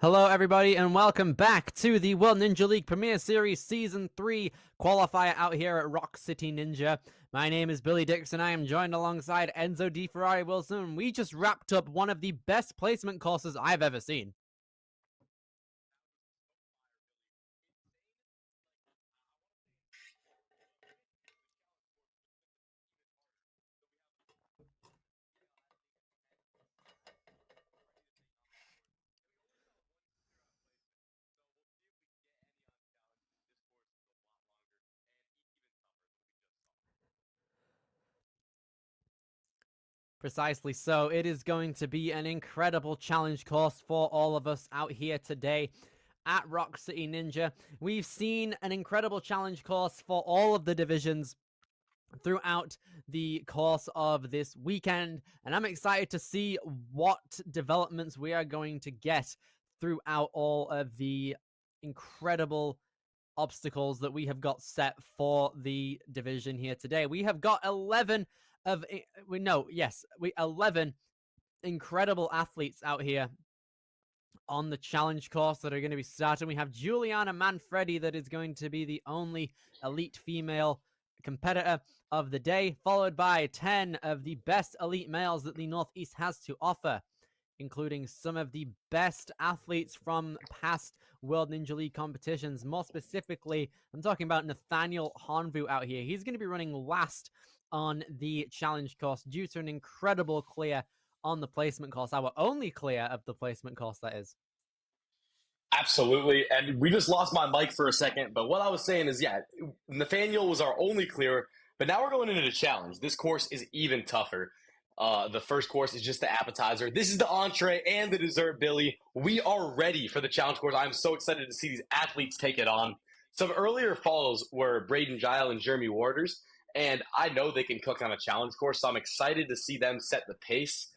Hello, everybody, and welcome back to the World Ninja League Premier Series Season 3 qualifier out here at ROC City Ninja. My name is Billy Dixon. I am joined alongside Enzo Di Ferrari Wilson. We just wrapped up one of the best placement courses I've ever seen. Precisely so. It is going to be an incredible challenge course for all of us out here today at ROC City Ninja. We've seen an incredible challenge course for all of the divisions throughout the course of this weekend, and I'm excited to see what developments we are going to get throughout all of the incredible obstacles that we have got set for the division here today. We have got 11 incredible athletes out here on the challenge course that are going to be starting. We have Juliana Manfredi, that is going to be the only elite female competitor of the day, followed by 10 of the best elite males that the Northeast has to offer, including some of the best athletes from past World Ninja League competitions. More specifically, I'm talking about Nathaniel Hanvu out here. He's going to be running last on the challenge course due to an incredible clear on the placement course. Our only clear of the placement course, that is. Absolutely. And we just lost my mic for a second. But what I was saying is, yeah, Nathaniel was our only clear. But now we're going into the challenge. This course is even tougher. The first course is just the appetizer. This is the entree and the dessert, Billy. We are ready for the challenge course. I'm so excited to see these athletes take it on. Some earlier falls were Braden Gile and Jeremy Waters. And I know they can cook on a challenge course. So I'm excited to see them set the pace.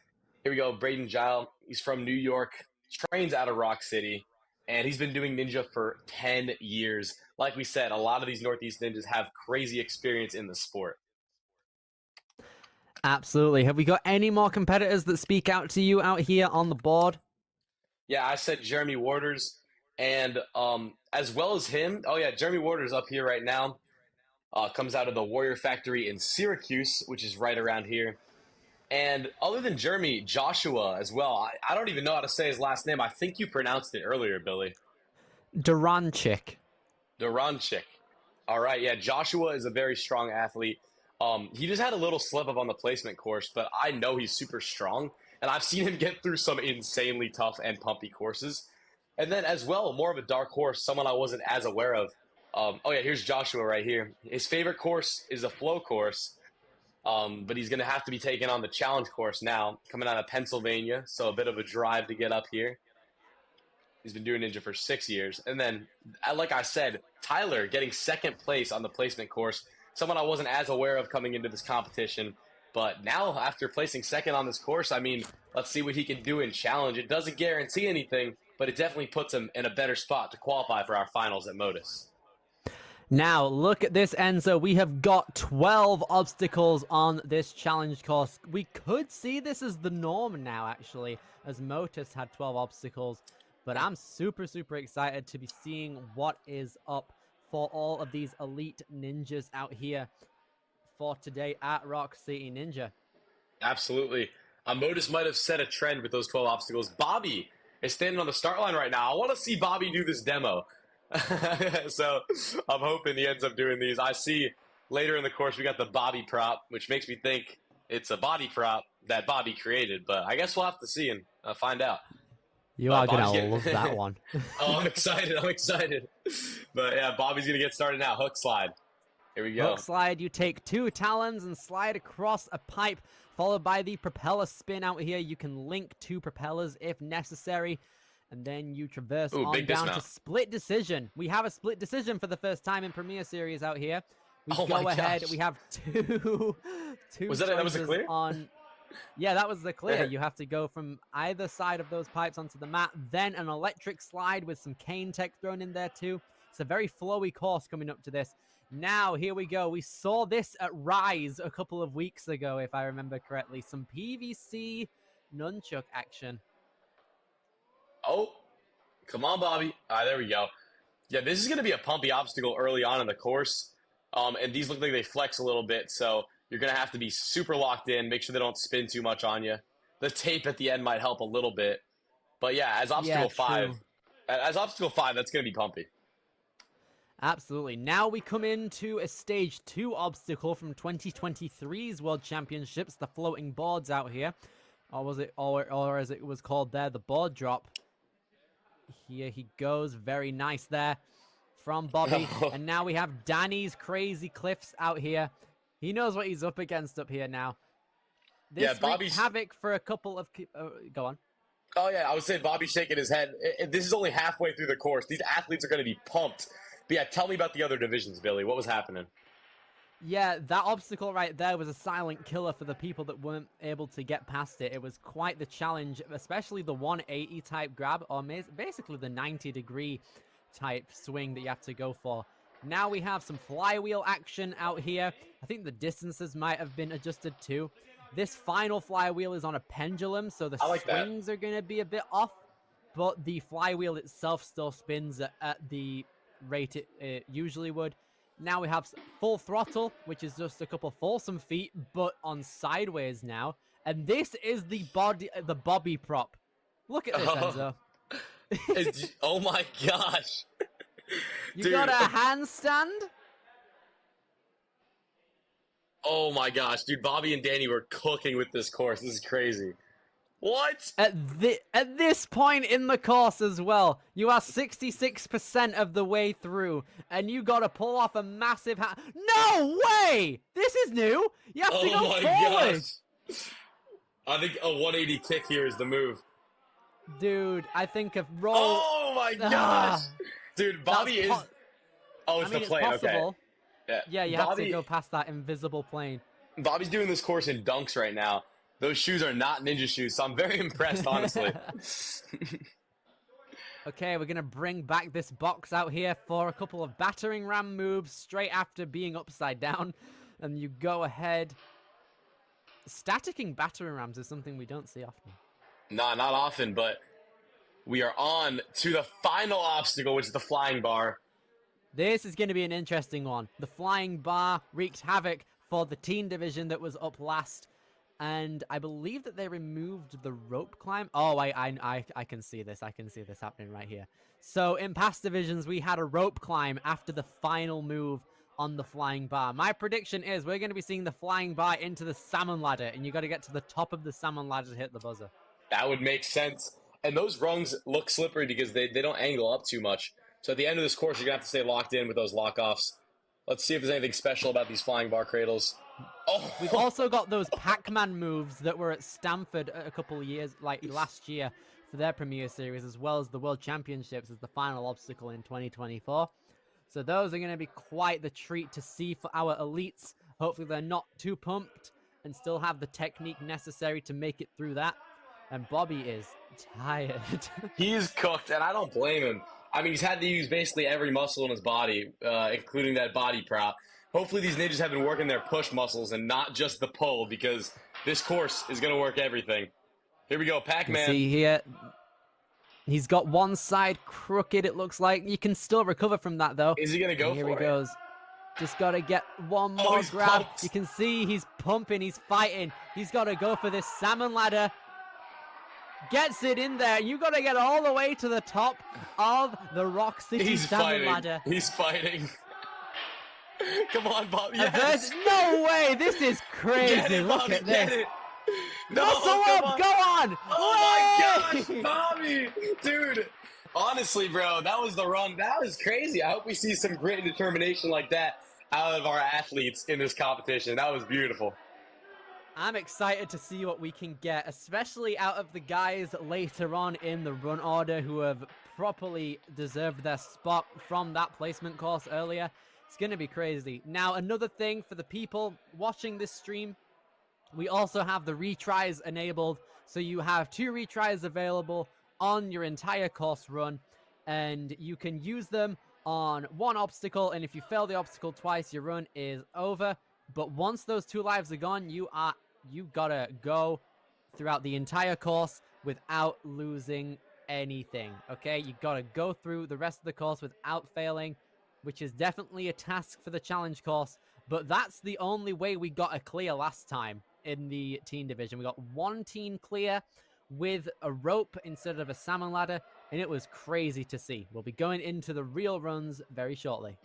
Here we go. Braden Gile. He's from New York. Trains out of ROC City. And he's been doing ninja for 10 years. Like we said, a lot of these Northeast ninjas have crazy experience in the sport. Absolutely. Have we got any more competitors that speak out to you out here on the board? Yeah, I said Jeremy Waters. And as well as him, oh yeah, Jeremy Waters up here right now. Comes out of the Warrior Factory in Syracuse, which is right around here. And other than Jeremy, Joshua as well. I don't even know how to say his last name. I think you pronounced it earlier, Billy. Duranchik. Duranchik. All right, yeah, Joshua is a very strong athlete. He just had a little slip up on the placement course, but I know he's super strong. And I've seen him get through some insanely tough and pumpy courses. And then as well, more of a dark horse, someone I wasn't as aware of. Oh yeah, here's Joshua right here. His favorite course is the flow course. But he's going to have to be taking on the challenge course now, coming out of Pennsylvania, so a bit of a drive to get up here. He's been doing ninja for 6 years. And then, like I said, Tyler getting second place on the placement course, someone I wasn't as aware of coming into this competition. But now, after placing second on this course, I mean, let's see what he can do in challenge. It doesn't guarantee anything, but it definitely puts him in a better spot to qualify for our finals at Modus. Now, look at this, Enzo. We have got 12 obstacles on this challenge course. We could see this as the norm now, actually, as Motus had 12 obstacles. But I'm super, super excited to be seeing what is up for all of these elite ninjas out here for today at ROC City Ninja. Absolutely. Modus might have set a trend with those 12 obstacles. Bobby is standing on the start line right now. I want to see Bobby do this demo. So I'm hoping he ends up doing these. I see later in the course we got the Bobby prop, which makes me think it's a body prop that Bobby created. But I guess we'll have to see and find out. You are going to love that one. Oh, I'm excited. I'm excited. But yeah, Bobby's going to get started now. Hook slide. Here we go. Hook slide. You take 2 talons and slide across a pipe, followed by the propeller spin out here. You can link 2 propellers if necessary. And then you traverse on down to split decision. We have a split decision for the first time in Premier Series out here. We go ahead. We have two that was a clear? On. Yeah, that was the clear. You have to go from either side of those pipes onto the mat. Then an electric slide with some cane tech thrown in there too. It's a very flowy course coming up to this. Now, here we go. We saw this at Rise a couple of weeks ago, if I remember correctly. Some PVC nunchuck action. Oh, Come on, Bobby. All right, there we go. Yeah, this is going to be a pumpy obstacle early on in the course. And these look like they flex a little bit, so you're going to have to be super locked in, make sure they don't spin too much on you. The tape at the end might help a little bit. But yeah, as obstacle true. as obstacle 5, that's going to be pumpy. Absolutely. Now we come into a stage 2 obstacle from 2023's World Championships, the floating boards out here. Or was it, or as it was called there, the board drop. Here he goes. Very nice there from Bobby. And now we have Danny's crazy cliffs out here. He knows what he's up against up here now. This Yeah, Bobby's havoc for a couple of... go on. Oh, yeah, I would say Bobby's shaking his head. This is only halfway through the course. These athletes are going to be pumped. But yeah, tell me about the other divisions, Billy. What was happening? Yeah, that obstacle right there was a silent killer for the people that weren't able to get past it. It was quite the challenge, especially the 180 type grab, or basically the 90-degree type swing that you have to go for. Now we have some flywheel action out here. I think the distances might have been adjusted too. This final flywheel is on a pendulum, so the swings are going to be a bit off, but the flywheel itself still spins at the rate it usually would. Now we have full throttle, which is just a couple foursome feet, but on sideways now. And this is the Bobby prop. Look at this, Enzo. Oh my gosh. You got a handstand? Oh my gosh, dude. Bobby and Danny were cooking with this course. This is crazy. What? At this point in the course as well, you are 66% of the way through, and you got to pull off a massive No way! This is new! You have to go forward! Gosh. I think a 180 kick here is the move. Dude, I think a roll... Oh my gosh! Dude, Bobby is... Oh, it's the plane, it's possible. Okay. Yeah, you have to go past that invisible plane. Bobby's doing this course in dunks right now. Those shoes are not ninja shoes, so I'm very impressed, honestly. Okay, we're going to bring back this box out here for a couple of battering ram moves straight after being upside down. And you go ahead. Staticking battering rams is something we don't see often. Nah, not often, but we are on to the final obstacle, which is the flying bar. This is going to be an interesting one. The flying bar wreaked havoc for the teen division that was up last. And I believe that they removed the rope climb. Oh, I can see this. I can see this happening right here. So in past divisions, we had a rope climb after the final move on the flying bar. My prediction is we're going to be seeing the flying bar into the salmon ladder, and you got to get to the top of the salmon ladder to hit the buzzer. That would make sense. And those rungs look slippery because they don't angle up too much. So at the end of this course, you're going to have to stay locked in with those lock-offs. Let's see if there's anything special about these flying bar cradles. Oh. We've also got those Pac-Man moves that were at Stanford a couple of years, like last year, for their Premier Series, as well as the World Championships as the final obstacle in 2024. So those are going to be quite the treat to see for our elites. Hopefully they're not too pumped and still have the technique necessary to make it through that. And Bobby is tired. He is cooked, and I don't blame him. I mean, he's had to use basically every muscle in his body, including that body prop. Hopefully these ninjas have been working their push muscles and not just the pull, because this course is going to work everything. Here we go, Pac-Man. See here, he's got one side crooked, it looks like. You can still recover from that, though. Is he going to go for it? Here he goes. Just got to get one more grab. Pumped. You can see he's pumping, he's fighting. He's got to go for this salmon ladder. Gets it in there. You got to get all the way to the top of the ROC City salmon ladder. He's fighting. Come on, Bob. Yes. No way. This is crazy. It, Look Bobby, at this. It. No, Muscle up. Go on. Oh my gosh, Bobby. Dude. Honestly, bro, that was the run. That was crazy. I hope we see some grit and determination like that out of our athletes in this competition. That was beautiful. I'm excited to see what we can get, especially out of the guys later on in the run order who have properly deserved their spot from that placement course earlier. It's going to be crazy. Now, another thing for the people watching this stream, we also have the retries enabled. So you have 2 retries available on your entire course run, and you can use them on one obstacle. And if you fail the obstacle twice, your run is over. But once those 2 lives are gone, you gotta go throughout the entire course without losing anything, okay? You gotta go through the rest of the course without failing, which is definitely a task for the challenge course, but that's the only way we got a clear last time in the teen division. We got one teen clear with a rope instead of a salmon ladder, and it was crazy to see. We'll be going into the real runs very shortly.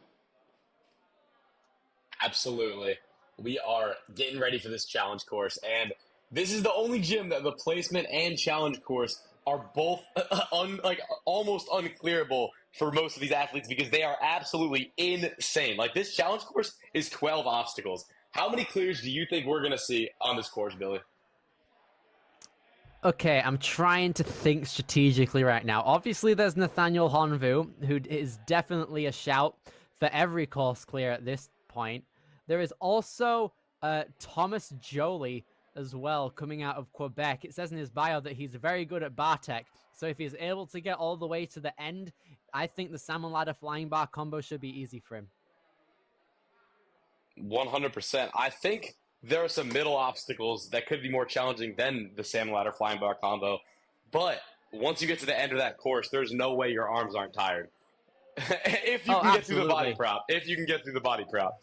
Absolutely. We are getting ready for this challenge course, and this is the only gym that the placement and challenge course are both almost unclearable for most of these athletes because they are absolutely insane. Like, this challenge course is 12 obstacles. How many clears do you think we're going to see on this course, Billy? Okay, I'm trying to think strategically right now. Obviously, there's Nathaniel Honvu, who is definitely a shout for every course clear at this point. There is also Thomas Jolie as well, coming out of Quebec. It says in his bio that he's very good at bar tech, so if he's able to get all the way to the end, I think the salmon ladder flying bar combo should be easy for him. 100%. I think there are some middle obstacles that could be more challenging than the salmon ladder flying bar combo, but once you get to the end of that course, there's no way your arms aren't tired. If you can get through the body prop. If you can get through the body prop.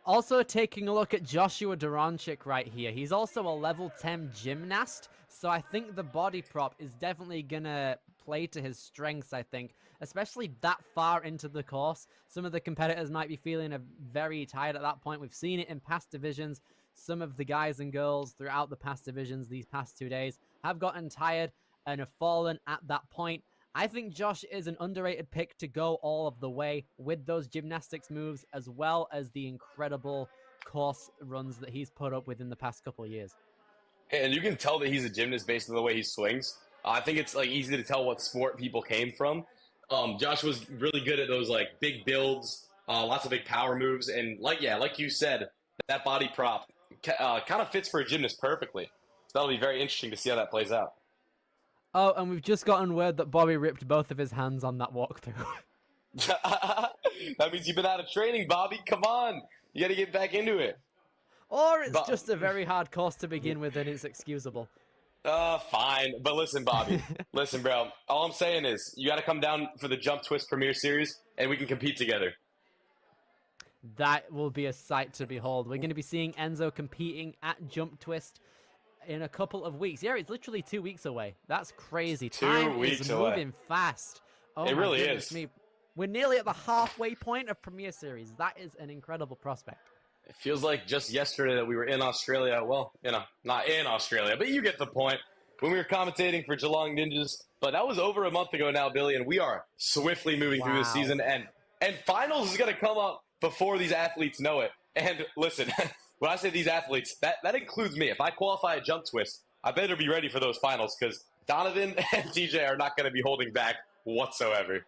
Also, taking a look at Joshua Duranchik right here. He's also a level 10 gymnast, so I think the body prop is definitely going to play to his strengths, I think, especially that far into the course. Some of the competitors might be feeling very tired at that point. We've seen it in past divisions. Some of the guys and girls throughout the past divisions these past 2 days have gotten tired and have fallen at that point. I think Josh is an underrated pick to go all of the way with those gymnastics moves, as well as the incredible course runs that he's put up within the past couple of years. And you can tell that he's a gymnast based on the way he swings. I think it's easy to tell what sport people came from. Josh was really good at those big builds, lots of big power moves, and like you said, that body prop kind of fits for a gymnast perfectly. So that'll be very interesting to see how that plays out. Oh, and we've just gotten word that Bobby ripped both of his hands on that walkthrough. That means you've been out of training, Bobby. Come on. You got to get back into it. Or it's just a very hard course to begin with and it's excusable. Fine. But listen, Bobby. Listen, bro. All I'm saying is you got to come down for the Jump Twist Premier Series and we can compete together. That will be a sight to behold. We're going to be seeing Enzo competing at Jump Twist in a couple of weeks. Yeah, it's literally 2 weeks away. That's crazy. Time is moving fast. Oh, it really is. We're nearly at the halfway point of Premier Series. That is an incredible prospect. It feels like just yesterday that we were in Australia. Well, not in Australia, but you get the point. When we were commentating for Geelong Ninjas. But that was over a month ago now, Billy, and we are swiftly moving through this season. And finals is going to come up before these athletes know it. And listen, when I say these athletes, that includes me. If I qualify at Jump Twist, I better be ready for those finals because Donovan and TJ are not going to be holding back whatsoever.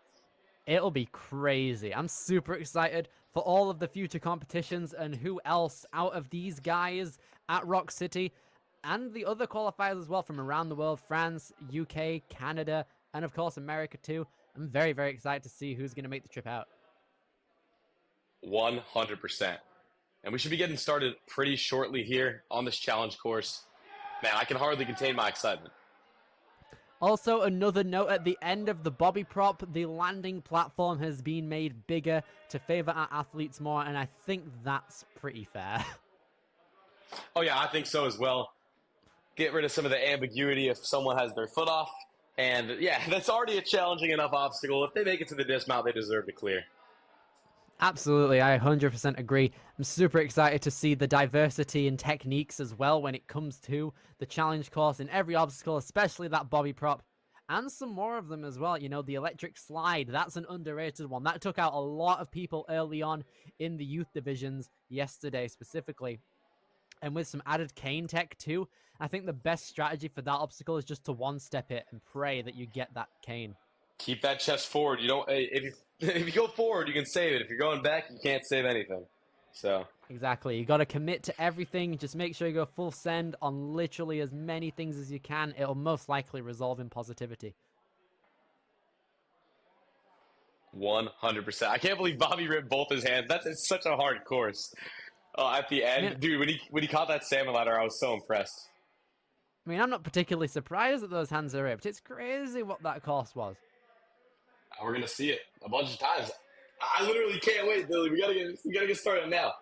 It'll be crazy. I'm super excited for all of the future competitions and who else out of these guys at ROC City and the other qualifiers as well from around the world, France, UK, Canada, and of course America too. I'm very, very excited to see who's going to make the trip out. 100%. And we should be getting started pretty shortly here on this challenge course. Man, I can hardly contain my excitement. Also, another note at the end of the bobby prop, the landing platform has been made bigger to favor our athletes more, and I think that's pretty fair. Oh yeah, I think so as well. Get rid of some of the ambiguity if someone has their foot off. And yeah, that's already a challenging enough obstacle. If they make it to the dismount, they deserve to clear. Absolutely, I 100% agree. I'm super excited to see the diversity in techniques as well when it comes to the challenge course in every obstacle, especially that bobby prop. And some more of them as well. You know, the electric slide, that's an underrated one. That took out a lot of people early on in the youth divisions yesterday specifically. And with some added cane tech too, I think the best strategy for that obstacle is just to one-step it and pray that you get that cane. Keep that chest forward. You don't. If you go forward, you can save it. If you're going back, you can't save anything. So exactly, you got to commit to everything. Just make sure you go full send on literally as many things as you can. It'll most likely resolve in positivity. 100%. I can't believe Bobby ripped both his hands. It's such a hard course. At the end, dude, when he caught that salmon ladder, I was so impressed. I mean, I'm not particularly surprised that those hands are ripped. It's crazy what that course was. We're gonna see it a bunch of times. I literally can't wait, Billy. We gotta get started now.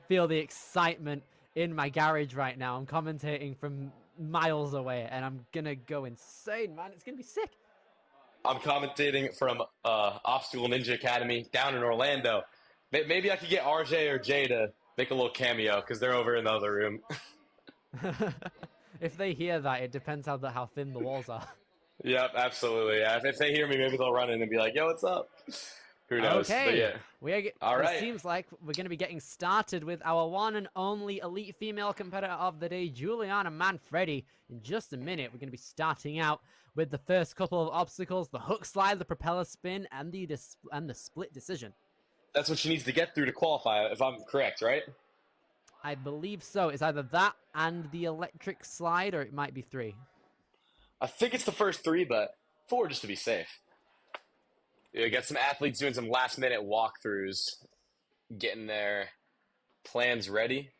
Feel the excitement in my garage right now. I'm commentating from miles away, and I'm gonna go insane, man. It's gonna be sick. I'm commentating from Obstacle Ninja Academy down in Orlando. Maybe I could get RJ or Jay to make a little cameo because they're over in the other room. If they hear that, it depends how thin the walls are. Yep, absolutely. Yeah, if they hear me, maybe they'll run in and be like, "Yo, what's up?" Who knows? Okay, But yeah. All right. It seems like we're going to be getting started with our one and only elite female competitor of the day, Juliana Manfredi. In just a minute, we're going to be starting out with the first couple of obstacles: the hook slide, the propeller spin, and the split decision. That's what she needs to get through to qualify, if I'm correct, right? I believe so. It's either that and the electric slide, or it might be 3. I think it's the first 3, but 4 just to be safe. You got some athletes doing some last-minute walkthroughs, getting their plans ready.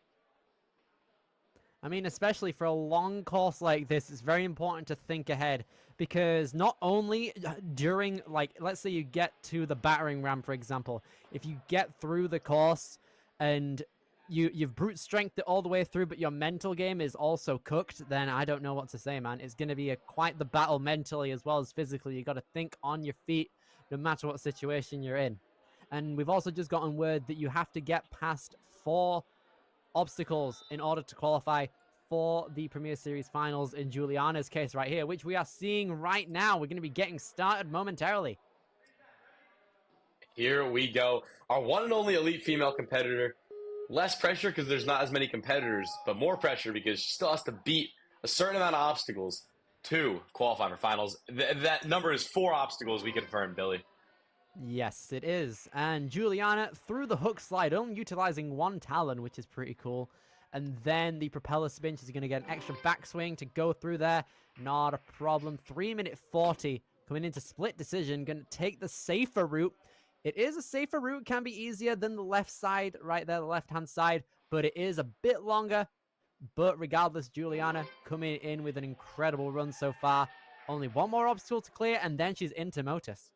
I mean, especially for a long course like this, it's very important to think ahead, because not only during, like, let's say you get to the battering ram, for example, if you get through the course and you've brute strengthed it all the way through, but your mental game is also cooked, then I don't know what to say, man. It's going to be quite the battle mentally as well as physically. You got to think on your feet no matter what situation you're in. And we've also just gotten word that you have to get past 4 obstacles in order to qualify for the Premier Series finals in Juliana's case right here, which we are seeing right now. We're going to be getting started momentarily. Here we go. Our one and only elite female competitor. Less pressure because there's not as many competitors, but more pressure because she still has to beat a certain amount of obstacles to qualify for finals. That number is 4 obstacles, we confirmed, Billy. Yes, it is. And Juliana through the hook slide, only utilizing 1 talon, which is pretty cool. And then the propeller spin, she's going to get an extra backswing to go through there. Not a problem. 3-minute 40 coming into split decision. Going to take the safer route. It is a safer route, can be easier than the left side right there, the left-hand side, but it is a bit longer. But regardless, Juliana coming in with an incredible run so far. Only 1 more obstacle to clear, and then she's into Motus.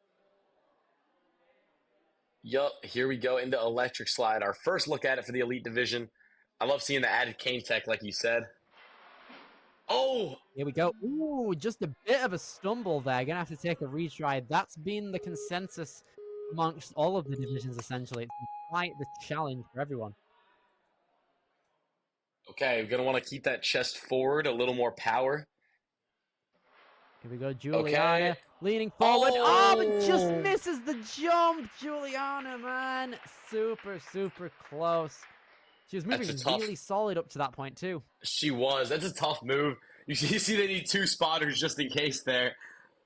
Yup, here we go into electric slide. Our first look at it for the elite division. I love seeing the added cane tech, like you said. Oh! Here we go. Ooh, just a bit of a stumble there. Gonna have to take a retry. That's been the consensus amongst all of the divisions, essentially. It's been quite the challenge for everyone. Okay, we're going to want to keep that chest forward, a little more power. Here we go, Juliana leaning forward. But just misses the jump. Juliana, man. Super, super close. She was moving really solid up to that point, too. She was. That's a tough move. You see they need 2 spotters just in case there.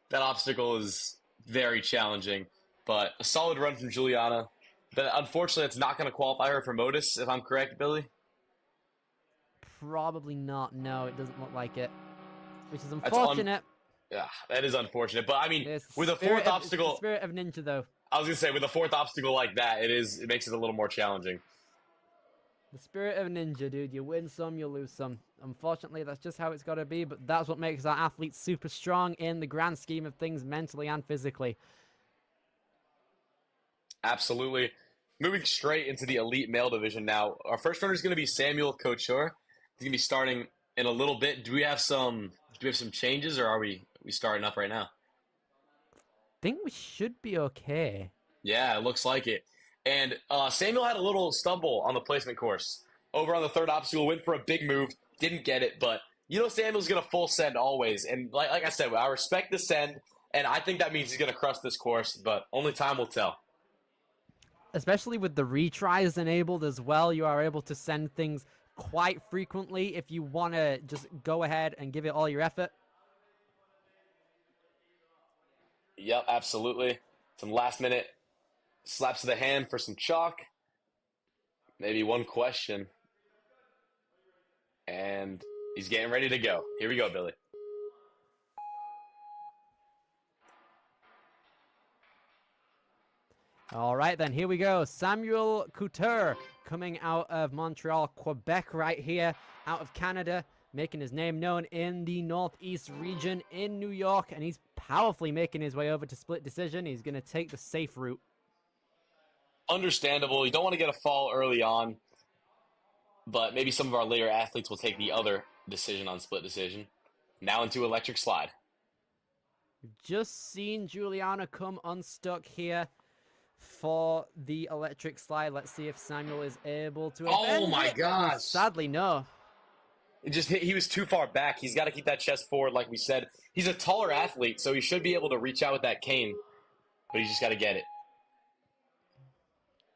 That obstacle is very challenging. But a solid run from Juliana. But unfortunately, it's not going to qualify her for Motus, if I'm correct, Billy. Probably not. No, it doesn't look like it. Which is unfortunate. Yeah, that is unfortunate. But, I mean, with a 4th obstacle... It's the spirit of Ninja, though. I was going to say, with a 4th obstacle like that, it makes it a little more challenging. The spirit of Ninja, dude. You win some, you lose some. Unfortunately, that's just how it's got to be. But that's what makes our athletes super strong in the grand scheme of things, mentally and physically. Absolutely. Moving straight into the elite male division now. Our first runner is going to be Samuel Couture. He's going to be starting in a little bit. Do we have some changes, or are we starting up right now? I think we should be okay. Yeah, it looks like it. And Samuel had a little stumble on the placement course. Over on the 3rd obstacle, went for a big move, didn't get it, but you know Samuel's going to full send always. And like I said, I respect the send, and I think that means he's going to crush this course, but only time will tell. Especially with the retries enabled as well, you are able to send things quite frequently if you want to just go ahead and give it all your effort. Yep, absolutely. Some last-minute slaps to the hand for some chalk. Maybe 1 question. And he's getting ready to go. Here we go, Billy. All right, then, here we go. Samuel Couture coming out of Montreal, Quebec right here, out of Canada. making his name known in the Northeast region in New York, and he's powerfully making his way over to split decision. He's going to take the safe route. Understandable. You don't want to get a fall early on, but maybe some of our later athletes will take the other decision on split decision. Now into electric slide. We've just seen Juliana come unstuck here for the electric slide. Let's see if Samuel is able to Oh avenge my it. gosh. Sadly, no. He was too far back. He's got to keep that chest forward, like we said. He's a taller athlete, so he should be able to reach out with that cane, but he's just got to get it.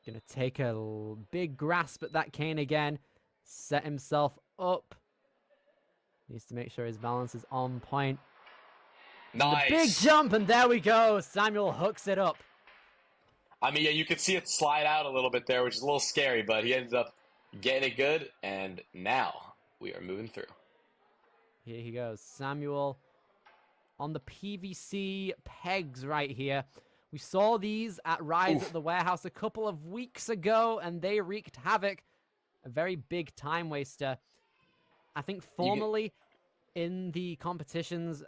Gonna take a big grasp at that cane again. Set himself up. Needs to make sure his balance is on point. Nice. The big jump, and there we go. Samuel hooks it up. I mean, yeah, you could see it slide out a little bit there, which is a little scary, but he ends up getting it good, and now we are moving through. Here he goes. Samuel on the PVC pegs right here. We saw these at Rise at the Warehouse a couple of weeks ago, and they wreaked havoc. A very big time waster. I think formally in the competitions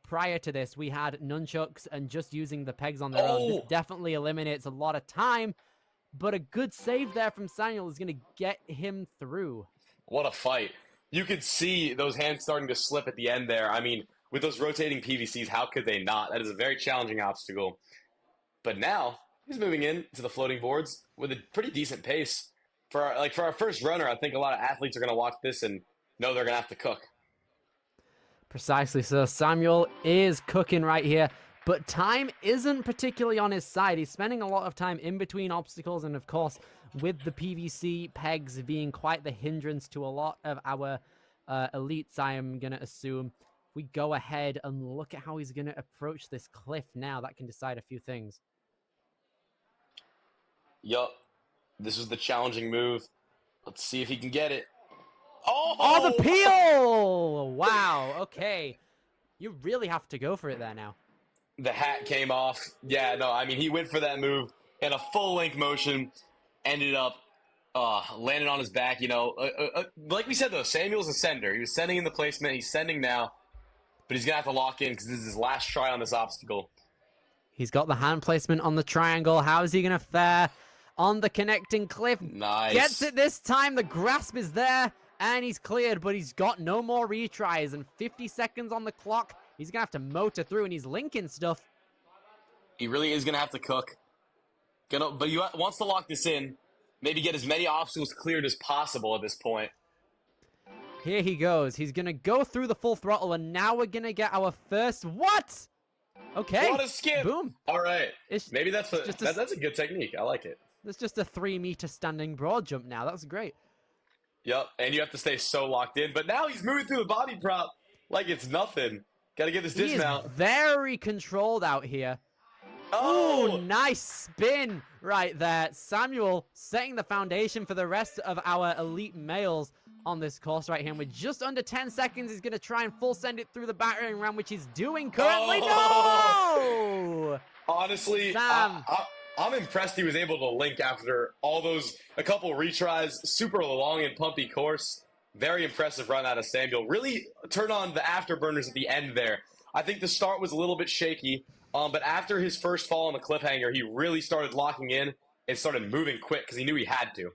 prior to this, we had nunchucks and just using the pegs on their own. This definitely eliminates a lot of time, but a good save there from Samuel is going to get him through. What a fight. You could see those hands starting to slip at the end there. I mean, with those rotating PVCs, how could they not? That is a very challenging obstacle. But now, he's moving in to the floating boards with a pretty decent pace. For our first runner, I think a lot of athletes are going to watch this and know they're going to have to cook. Precisely so. Samuel is cooking right here, but time isn't particularly on his side. He's spending a lot of time in between obstacles, and of course, with the PVC pegs being quite the hindrance to a lot of our elites, I am going to assume. We go ahead and look at how he's going to approach this cliff now. That can decide a few things. Yup. This was the challenging move. Let's see if he can get it. Oh, the peel! Wow, okay. You really have to go for it there now. The hat came off. Yeah, no, I mean, he went for that move in a full-length motion, ended up landing on his back, you know. Like we said, though, Samuel's a sender. He was sending in the placement. He's sending now, but he's going to have to lock in because this is his last try on this obstacle. He's got the hand placement on the triangle. How is he going to fare on the connecting cliff? Nice. Gets it this time. The grasp is there, and he's cleared, but he's got no more retries, and 50 seconds on the clock. He's going to have to motor through, and he's linking stuff. He really is going to have to cook. But he wants to lock this in, maybe get as many obstacles cleared as possible at this point. Here he goes. He's going to go through the full throttle, and now we're going to get our first... What? Okay. What a skip. Boom. All right. It's maybe that's a good technique. I like it. It's just a 3-meter standing broad jump now. That's great. Yep, and you have to stay so locked in. But now he's moving through the body prop like it's nothing. Got to get this dismount. He is very controlled out here. Oh, nice spin right there. Samuel setting the foundation for the rest of our elite males on this course right here. And with just under 10 seconds, he's going to try and full send it through the battering ram, which he's doing currently. No! Honestly, Sam. I'm impressed he was able to link after a couple retries. Super long and pumpy course. Very impressive run out of Samuel. Really turned on the afterburners at the end there. I think the start was a little bit shaky, but after his first fall on the cliffhanger, he really started locking in and started moving quick because he knew he had to.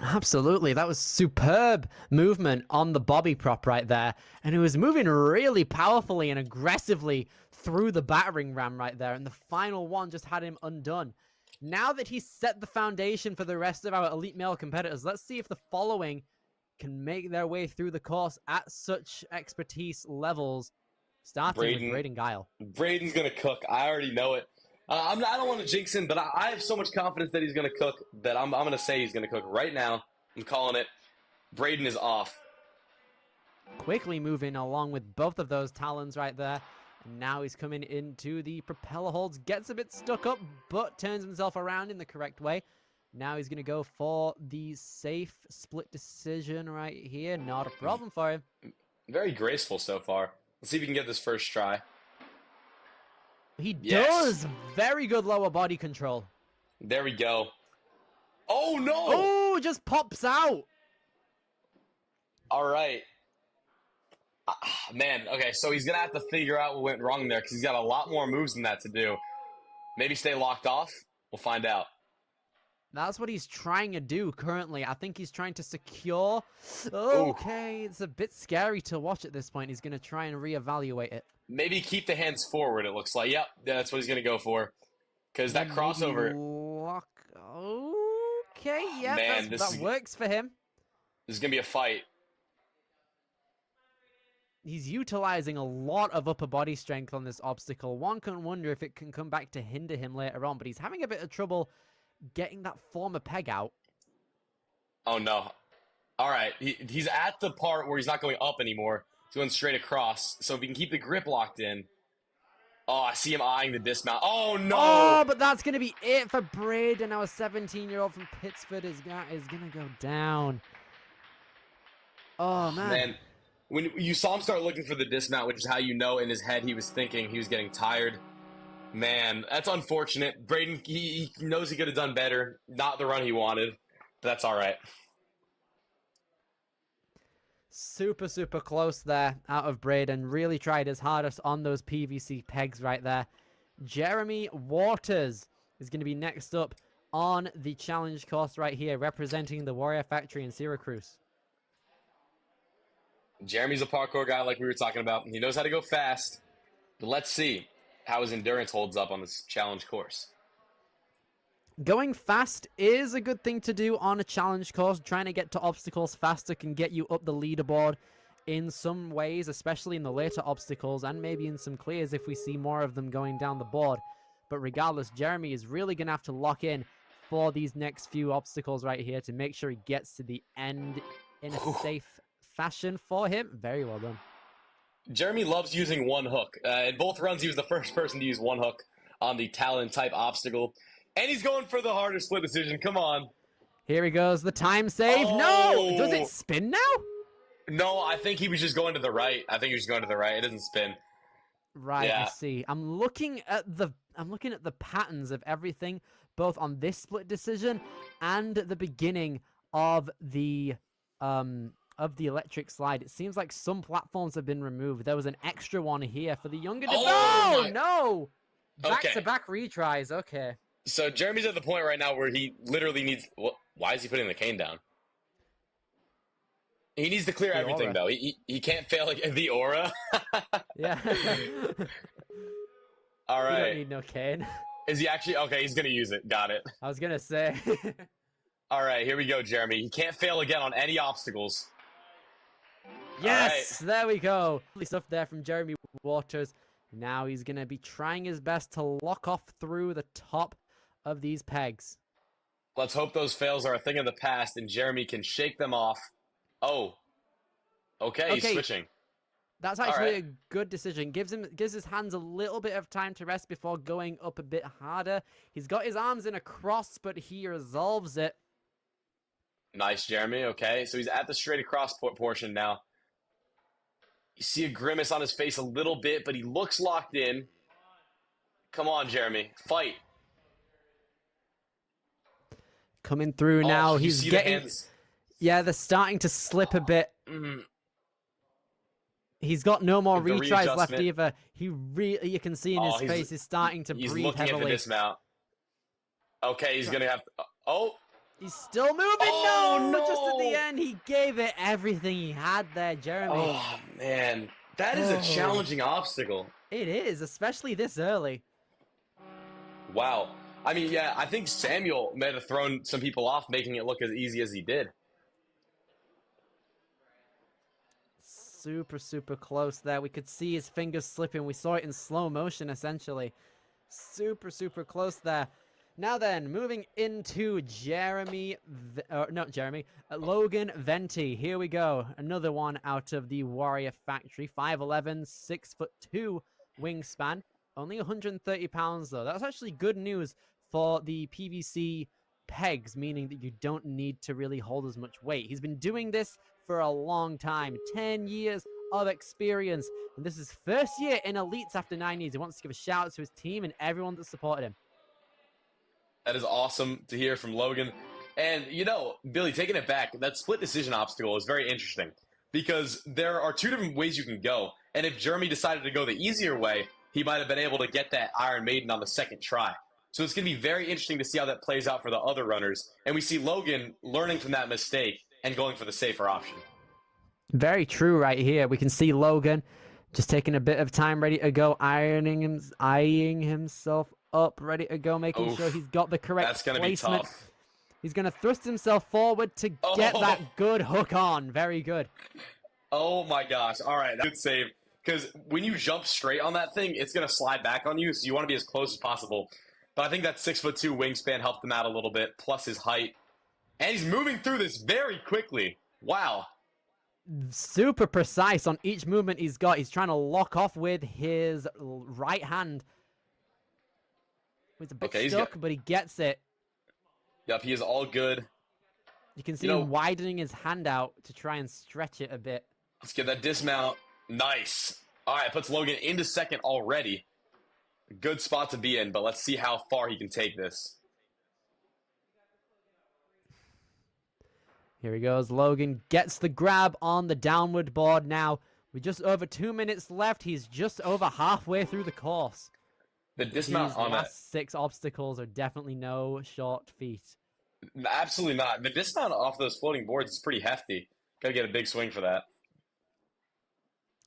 Absolutely. That was superb movement on the bobby prop right there. And it was moving really powerfully and aggressively through the battering ram right there. And the final one just had him undone. Now that he's set the foundation for the rest of our elite male competitors, let's see if the following can make their way through the course at such expertise levels. Starting with Braden Guile. Braden's going to cook. I already know it. I don't want to jinx him, but I have so much confidence that he's going to cook that I'm going to say he's going to cook right now. I'm calling it. Braden is off. Quickly moving along with both of those talons right there. And now he's coming into the propeller holds. Gets a bit stuck up, but turns himself around in the correct way. Now he's going to go for the safe split decision right here. Not a problem for him. Very graceful so far. Let's see if we can get this first try. He does. Very good lower body control. There we go. Oh, no. Oh, just pops out. All right. Man, okay, so he's gonna have to figure out what went wrong there because he's got a lot more moves than that to do. Maybe stay locked off. We'll find out. That's what he's trying to do currently. I think he's trying to secure. Ooh, Okay, it's a bit scary to watch at this point. He's going to try and reevaluate it. maybe keep the hands forward. It looks like. Yep, that's what he's gonna go for. Because that Then crossover, maybe lock. Okay, yeah, man, that works for him. this is gonna be a fight. He's utilizing a lot of upper body strength on this obstacle. One can wonder if it can come back to hinder him later on, but he's having a bit of trouble getting that former peg out. Oh no! All right, he's at the part where he's not going up anymore. He's going straight across. So if he can keep the grip locked in. Oh, I see him eyeing the dismount. Oh no! Oh, but that's going to be it for Braden. Our 17-year-old from Pittsford is going to go down. Oh, man. When you saw him start looking for the dismount, which is how you know in his head he was thinking he was getting tired. Man, that's unfortunate. Braden, he knows he could have done better. Not the run he wanted, but that's all right. Super, super close there out of Braden. Really tried his hardest on those PVC pegs right there. Jeremy Waters is going to be next up on the challenge course right here, representing the Warrior Factory in Syracuse. Jeremy's a parkour guy like we were talking about. He knows how to go fast. But let's see how his endurance holds up on this challenge course. Going fast is a good thing to do on a challenge course. Trying to get to obstacles faster can get you up the leaderboard in some ways, especially in the later obstacles and maybe in some clears if we see more of them going down the board. But regardless, Jeremy is really going to have to lock in for these next few obstacles right here to make sure he gets to the end in a safe fashion for him. Very well done. Jeremy loves using one hook. In both runs, he was the first person to use one hook on the Talon type obstacle. And he's going for the harder split decision. Come on. Here he goes. The time save. Oh. No! Does it spin now? No, I think he was just going to the right. It doesn't spin. Right, Yeah. I see. I'm looking at the patterns of everything, both on this split decision and the beginning of the electric slide. It seems like some platforms have been removed. There was an extra one here for the younger. Oh, No! Okay. Back-to-back retries. Okay. So Jeremy's at the point right now where he literally needs. Why is he putting the cane down? He needs to clear The everything aura. though. He can't fail the aura. Yeah. All You don't right. need no cane. Is he actually okay? He's gonna use it. Got it. I was gonna say. All right. Here we go, Jeremy. He can't fail again on any obstacles. Yes, there we go. Lovely stuff there from Jeremy Waters. Now he's going to be trying his best to lock off through the top of these pegs. Let's hope those fails are a thing of the past and Jeremy can shake them off. Oh. Okay, he's switching. That's actually right. a good decision. Gives his hands a little bit of time to rest before going up a bit harder. He's got his arms in a cross, but he resolves it. Nice, Jeremy. Okay, so he's at the straight across portion now. You see a grimace on his face a little bit, but he looks locked in. Come on, Jeremy. Fight. Coming through now. You He's see getting... the hands? Yeah, they're starting to slip a bit. He's got no more The retries left readjustment. either. You can see in his face, he's starting to He's breathe looking at the heavily. dismount. Okay, he's going to have... Oh! He's still moving. Oh, no! Just at the no! end, he gave it everything he had there, Jeremy. Oh, man. That is a challenging obstacle. It is, especially this early. Wow. I mean, yeah, I think Samuel might have thrown some people off, making it look as easy as he did. Super, super close there. We could see his fingers slipping. We saw it in slow motion, essentially. Super, super close there. Now then, moving into Logan Venti. Here we go. Another one out of the Warrior Factory. 5'11", 6'2" wingspan. Only 130 pounds, though. That's actually good news for the PVC pegs, meaning that you don't need to really hold as much weight. He's been doing this for a long time. 10 years of experience. And this is first year in Elites after 9 years. He wants to give a shout out to his team and everyone that supported him. That is awesome to hear from Logan. And, you know, Billy, taking it back, that split decision obstacle is very interesting. because there are two different ways you can go. And if Jeremy decided to go the easier way, he might have been able to get that Iron Maiden on the second try. So it's going to be very interesting to see how that plays out for the other runners. And we see Logan learning from that mistake and going for the safer option. Very true right here. We can see Logan just taking a bit of time, ready to go, eyeing himself up, ready to go, making sure he's got the correct That's going to be placement. tough. He's going to thrust himself forward to get that good hook on. Very good. Oh my gosh. All right. Good save. Because when you jump straight on that thing, it's going to slide back on you, so you want to be as close as possible. But I think that 6'2" wingspan helped him out a little bit, plus his height. And he's moving through this very quickly. Wow. Super precise on each movement he's got. He's trying to lock off with his right hand. He's a bit stuck, but he gets it. Yep, he is all good. You can see him widening his hand out to try and stretch it a bit. Let's get that dismount. Nice. All right, puts Logan into second already. Good spot to be in, but let's see how far he can take this. Here he goes. Logan gets the grab on the downward board now. With just over 2 minutes left, he's just over halfway through the course. The dismount on that. Last 6 obstacles are definitely no short feat. Absolutely not. The dismount off those floating boards is pretty hefty. Gotta get a big swing for that.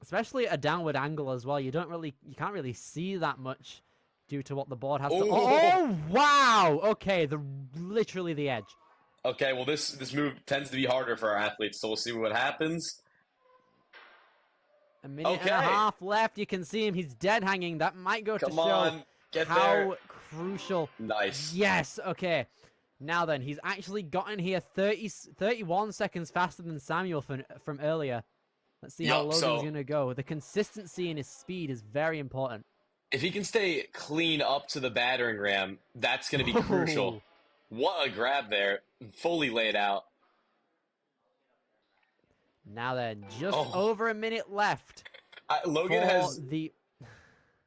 Especially at a downward angle as well. You can't really see that much due to what the board has to. Ooh. Oh wow! Okay, literally the edge. Okay, well this move tends to be harder for our athletes, so we'll see what happens. A minute and a half left. You can see him. He's dead hanging. That might go to show how crucial. Nice. Yes. Okay. Now then, he's actually gotten here 31 seconds faster than Samuel from earlier. Let's see how Logan's going to go. The consistency in his speed is very important. If he can stay clean up to the battering ram, that's going to be crucial. What a grab there. Fully laid out. Now then, just over a minute left. Logan has...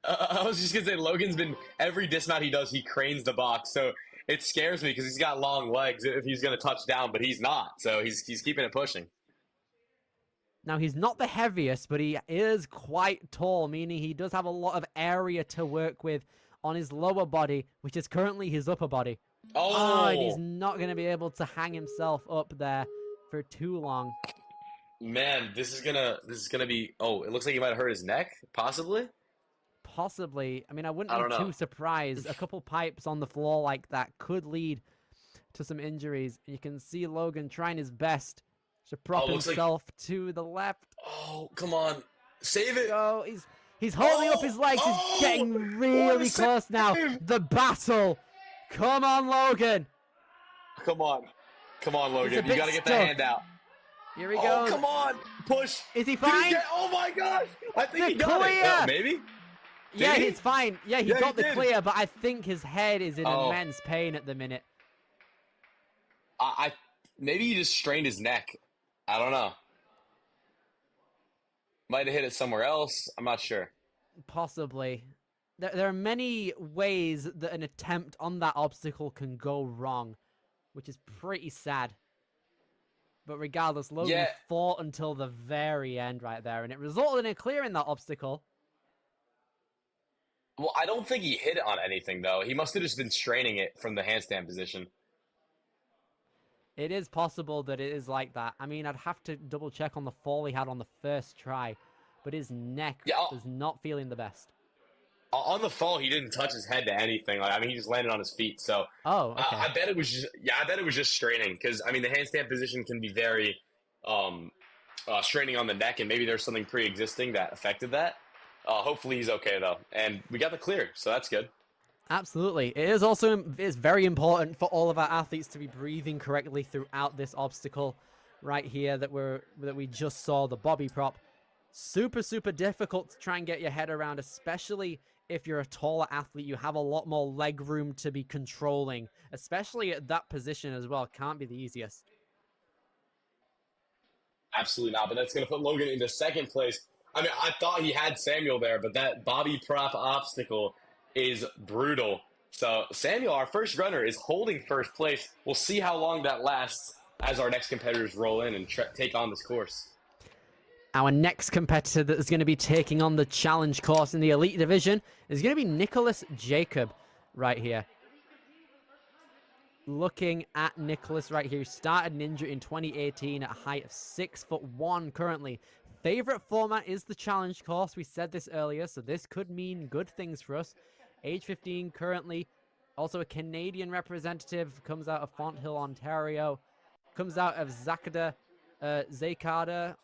I was just going to say, Logan's been... Every dismount he does, he cranes the box. So it scares me because he's got long legs if he's going to touch down, but he's not. So he's keeping it pushing. Now, he's not the heaviest, but he is quite tall, meaning he does have a lot of area to work with on his lower body, which is currently his upper body. And he's not going to be able to hang himself up there for too long. Man, this is gonna be... Oh, it looks like he might have hurt his neck, possibly? Possibly. I mean, I wouldn't be too surprised. A couple pipes on the floor like that could lead to some injuries. You can see Logan trying his best to prop himself to the left. Oh, come on. Save it. Oh, he's holding up his legs. He's getting really close now. The battle. Come on, Logan. Come on. Come on, Logan. You got to get that hand out. Here he goes. Come on. Push. Is he fine? Oh, my gosh. I think he got it. Oh, maybe? Yeah, he's fine. Yeah, he got the clear, but I think his head is in immense pain at the minute. Maybe he just strained his neck. I don't know. Might have hit it somewhere else. I'm not sure. Possibly. There are many ways that an attempt on that obstacle can go wrong, which is pretty sad. But regardless, Logan fought until the very end right there, and it resulted in clearing that obstacle. Well, I don't think he hit it on anything, though. He must have just been straining it from the handstand position. It is possible that it is like that. I mean, I'd have to double check on the fall he had on the first try, but his neck was not feeling the best. On the fall, he didn't touch his head to anything. Like, I mean, he just landed on his feet. So, okay. I bet it was just, I bet it was just straining because I mean, the handstand position can be very straining on the neck, and maybe there's something pre-existing that affected that. Hopefully, he's okay though, and we got the clear, so that's good. Absolutely. It is also very important for all of our athletes to be breathing correctly throughout this obstacle right here that we just saw, the bobby prop. Super, super difficult to try and get your head around, especially if you're a taller athlete. You have a lot more leg room to be controlling, especially at that position as well. Can't be the easiest. Absolutely not, but that's going to put Logan into second place. I mean, I thought he had Samuel there, but that bobby prop obstacle is brutal. So Samuel, our first runner, is holding first place. We'll see how long that lasts as our next competitors roll in and take on this course. Our next competitor that is going to be taking on the challenge course in the Elite Division is going to be Nicholas Jacob right here. Looking at Nicholas right here, he started Ninja in 2018 at a height of 6'1" currently. Favorite format is the challenge course. We said this earlier, so this could mean good things for us. Age 15 currently. Also a Canadian representative, comes out of Fonthill, Ontario. Comes out of Zacada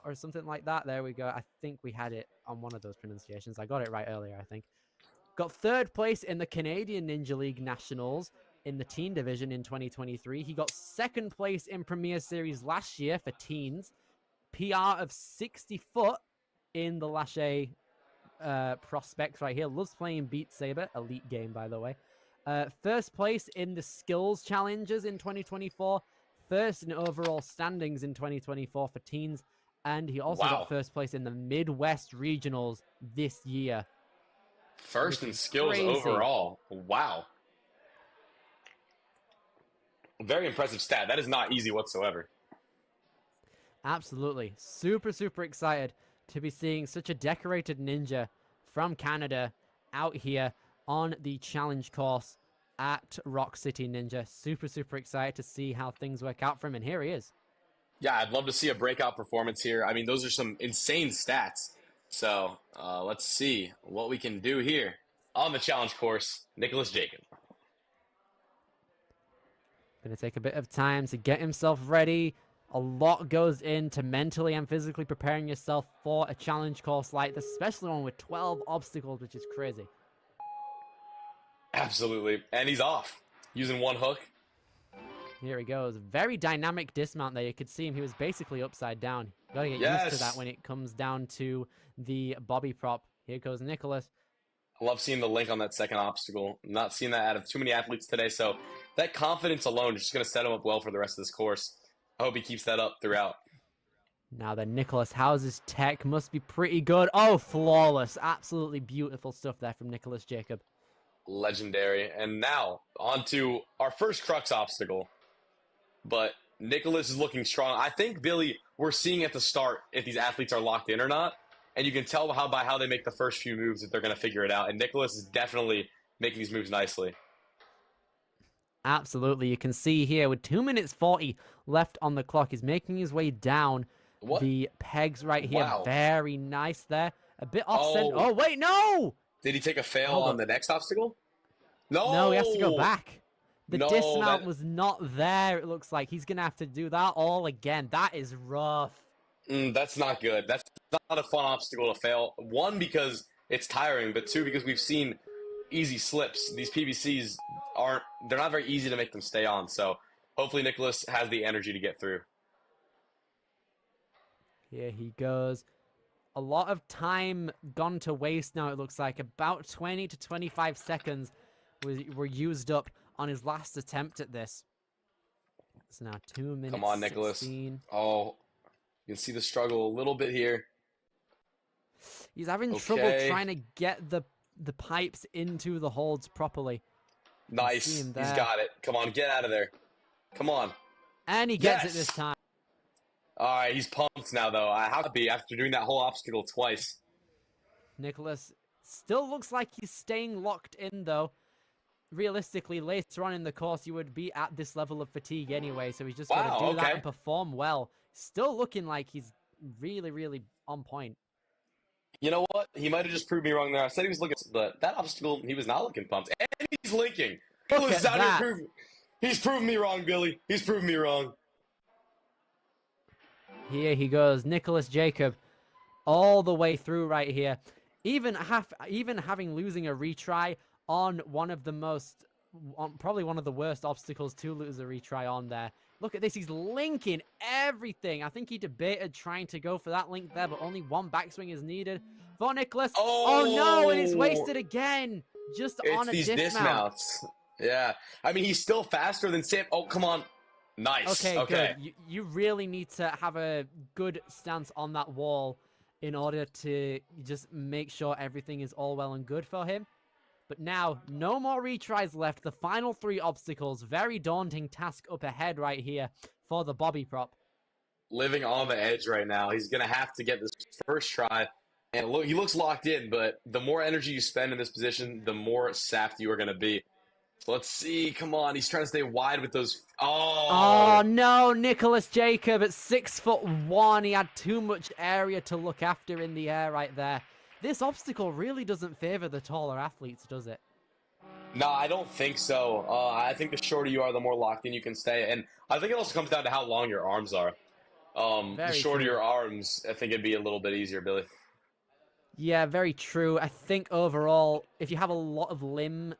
or something like that. There we go. I think we had it on one of those pronunciations. I got it right earlier, I think. Got third place in the Canadian Ninja League Nationals in the teen division in 2023. He got second place in Premier Series last year for teens. PR of 60 foot in the Lachey prospects right here. Loves playing Beat Saber. Elite game, by the way. First place in the skills challenges in 2024. First in overall standings in 2024 for teens. And he also got first place in the Midwest Regionals this year. First in skills overall. Wow. Very impressive stat. That is not easy whatsoever. Absolutely. Super, super excited to be seeing such a decorated ninja from Canada out here on the challenge course at ROC City Ninja. Super, super excited to see how things work out for him. And here he is. Yeah, I'd love to see a breakout performance here. I mean, those are some insane stats. So let's see what we can do here on the challenge course. Nicholas Jacob. Going to take a bit of time to get himself ready. A lot goes into mentally and physically preparing yourself for a challenge course like this, especially one with 12 obstacles, which is crazy. Absolutely. And he's off using one hook. Here he goes. Very dynamic dismount there. You could see him. He was basically upside down. Got to get used to that when it comes down to the bobby prop. Here goes Nicholas. I love seeing the link on that second obstacle. I'm not seeing that out of too many athletes today. So that confidence alone is just going to set him up well for the rest of this course. I hope he keeps that up throughout. Now then, Nicholas House's tech must be pretty good. Oh, flawless. Absolutely beautiful stuff there from Nicholas Jacob. Legendary. And now on to our first crux obstacle. But Nicholas is looking strong. I think, Billy, we're seeing at the start if these athletes are locked in or not. And you can tell by how they make the first few moves that they're going to figure it out. And Nicholas is definitely making these moves nicely. Absolutely. You can see here with 2 minutes 40 left on the clock, he's making his way down the pegs right here. Wow. Very nice there. A bit off center. Oh, wait, no! Did he take a fail on the next obstacle? No! No, he has to go back. The dismount was not there, it looks like. He's going to have to do that all again. That is rough. That's not good. That's not a fun obstacle to fail. One, because it's tiring, but two, because we've seen easy slips. These PVCs they're not very easy to make them stay on. So hopefully Nicholas has the energy to get through. Here he goes. A lot of time gone to waste now, it looks like. About 20 to 25 seconds were used up on his last attempt at this. It's now 2 minutes. Come on, Nicholas. 16. Oh, you can see the struggle a little bit here. He's having trouble trying to get the pipes into the holds properly. Nice. He's got it. Come on, get out of there. Come on. And he gets it this time. All right, he's pumped now, though. I have to be after doing that whole obstacle twice. Nicholas still looks like he's staying locked in, though. Realistically, later on in the course, you would be at this level of fatigue anyway, so he's just got to do that and perform well. Still looking like he's really, really on point. You know what? He might have just proved me wrong there. I said he was looking, but that obstacle, he was not looking pumped. And he's linking. He's proven me wrong, Billy. He's proven me wrong. Here he goes, Nicholas Jacob, all the way through right here. Even having losing a retry on one of the probably one of the worst obstacles to lose a retry on there. Look at this, he's linking everything. I think he debated trying to go for that link there, but only one backswing is needed for Nicholas. Oh no, and it's wasted again. Just on a dismounts. Yeah, I mean, he's still faster than Sam. Oh, come on. Nice. Okay, good. You really need to have a good stance on that wall in order to just make sure everything is all well and good for him. But now, no more retries left. The final 3 obstacles. Very daunting task up ahead right here for the bobby prop. living on the edge right now. He's going to have to get this first try. And look, he looks locked in, but the more energy you spend in this position, the more sapped you are going to be. So let's see. Come on. He's trying to stay wide with those. Oh, no. Nicholas Jacob at 6'1". He had too much area to look after in the air right there. This obstacle really doesn't favor the taller athletes, does it? No, I don't think so. I think the shorter you are, the more locked in you can stay. And I think it also comes down to how long your arms are. The shorter your arms, I think it'd be a little bit easier, Billy. Yeah, very true. I think overall, if you have a lot of limb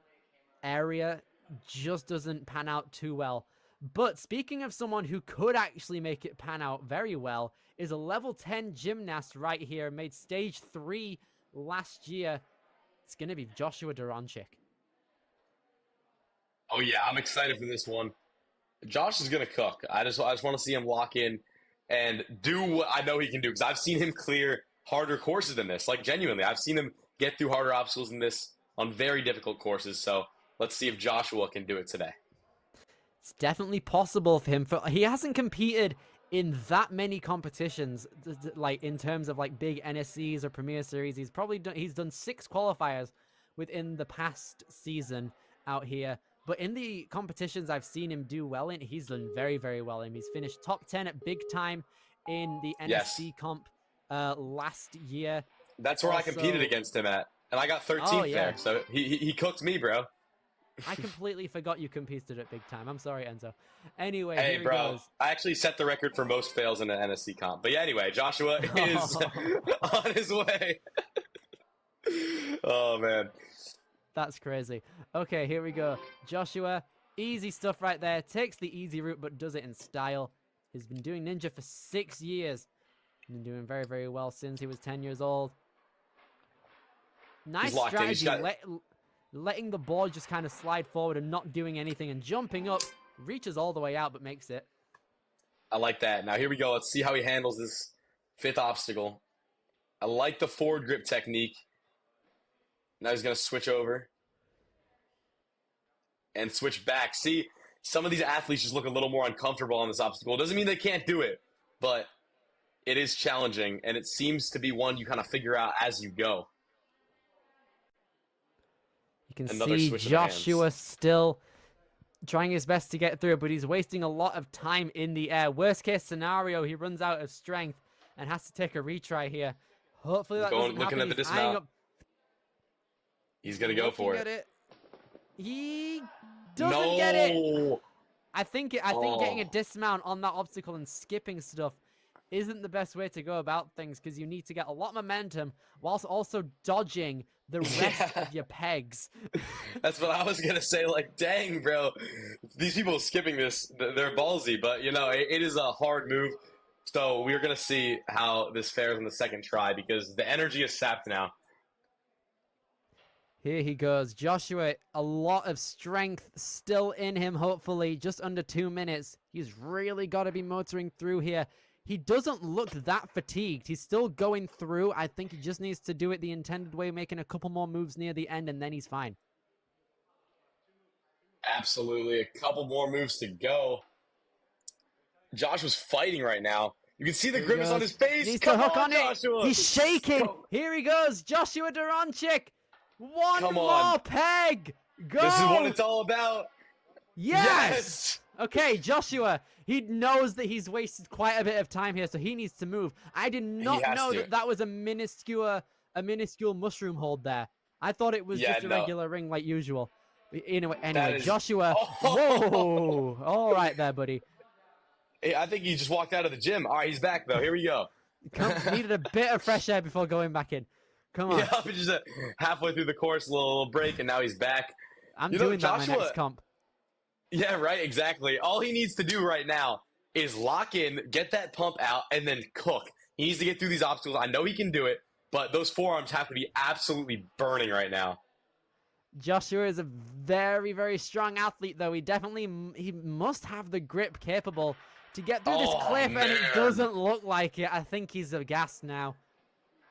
area, just doesn't pan out too well. But speaking of someone who could actually make it pan out very well, is a level 10 gymnast right here, made stage 3 last year. It's going to be Joshua Duronchik. Oh, yeah, I'm excited for this one. Josh is going to cook. I just want to see him lock in and do what I know he can do, because I've seen him clear harder courses than this. Like, genuinely, I've seen him get through harder obstacles than this on very difficult courses. So let's see if Joshua can do it today. It's definitely possible for him. He hasn't competed in that many competitions, like in terms of like big NSCs or Premier Series. He's done 6 qualifiers within the past season out here. But in the competitions I've seen him do well in, he's done very, very well in. He's finished top 10 at big time in the NSC comp last year. That's where I competed against him at. And I got 13th there. So he cooked me, bro. I completely forgot you competed at big time. I'm sorry, Enzo. Anyway, hey, here bro, goes. I actually set the record for most fails in an NSC comp. But yeah, anyway, Joshua is on his way. Oh, man. That's crazy. Okay, here we go. Joshua, easy stuff right there. Takes the easy route, but does it in style. He's been doing Ninja for 6 years. Been doing very, very well since he was 10 years old. Nice strategy. Letting the ball just kind of slide forward and not doing anything and jumping up. Reaches all the way out, but makes it. I like that. Now, here we go. Let's see how he handles this 5th obstacle. I like the forward grip technique. Now he's going to switch over. And switch back. See, some of these athletes just look a little more uncomfortable on this obstacle. It doesn't mean they can't do it, but it is challenging, and it seems to be one you kind of figure out as you go. You can see Joshua still trying his best to get through, but he's wasting a lot of time in the air. Worst case scenario, he runs out of strength and has to take a retry here. Hopefully that doesn't happen. Looking at the dismount. He's going to go for it. He doesn't get it. I think getting a dismount on that obstacle and skipping stuff isn't the best way to go about things, because you need to get a lot of momentum whilst also dodging the rest of your pegs. That's what I was going to say. Like, dang, bro. These people skipping this, they're ballsy, but, you know, it is a hard move. So we're going to see how this fares on the second try, because the energy is sapped now. Here he goes. Joshua, a lot of strength still in him, hopefully. Just under 2 minutes. He's really got to be motoring through here. He doesn't look that fatigued. He's still going through. I think he just needs to do it the intended way, making a couple more moves near the end, and then he's fine. Absolutely. A couple more moves to go. Josh was fighting right now. You can see the grimace on his face. Needs Come to hook on Joshua. It. He's shaking. Here he goes. Joshua Duronchik. One more peg. Go. This is what it's all about. Yes. Okay, Joshua. He knows that he's wasted quite a bit of time here, so he needs to move. I did not know that was a minuscule mushroom hold there. I thought it was just a regular ring like usual. Anyway, Joshua. Whoa. All right there, buddy. Hey, I think he just walked out of the gym. All right, he's back, though. Here we go. Needed a bit of fresh air before going back in. Come on. Yeah, just halfway through the course, a little break, and now he's back. I'm doing that my next comp. Yeah, right, exactly. All he needs to do right now is lock in, get that pump out, and then cook. He needs to get through these obstacles. I know he can do it, but those forearms have to be absolutely burning right now. Joshua is a very, very strong athlete, though. He must have the grip capable to get through this cliff, and it doesn't look like it. I think he's aghast now.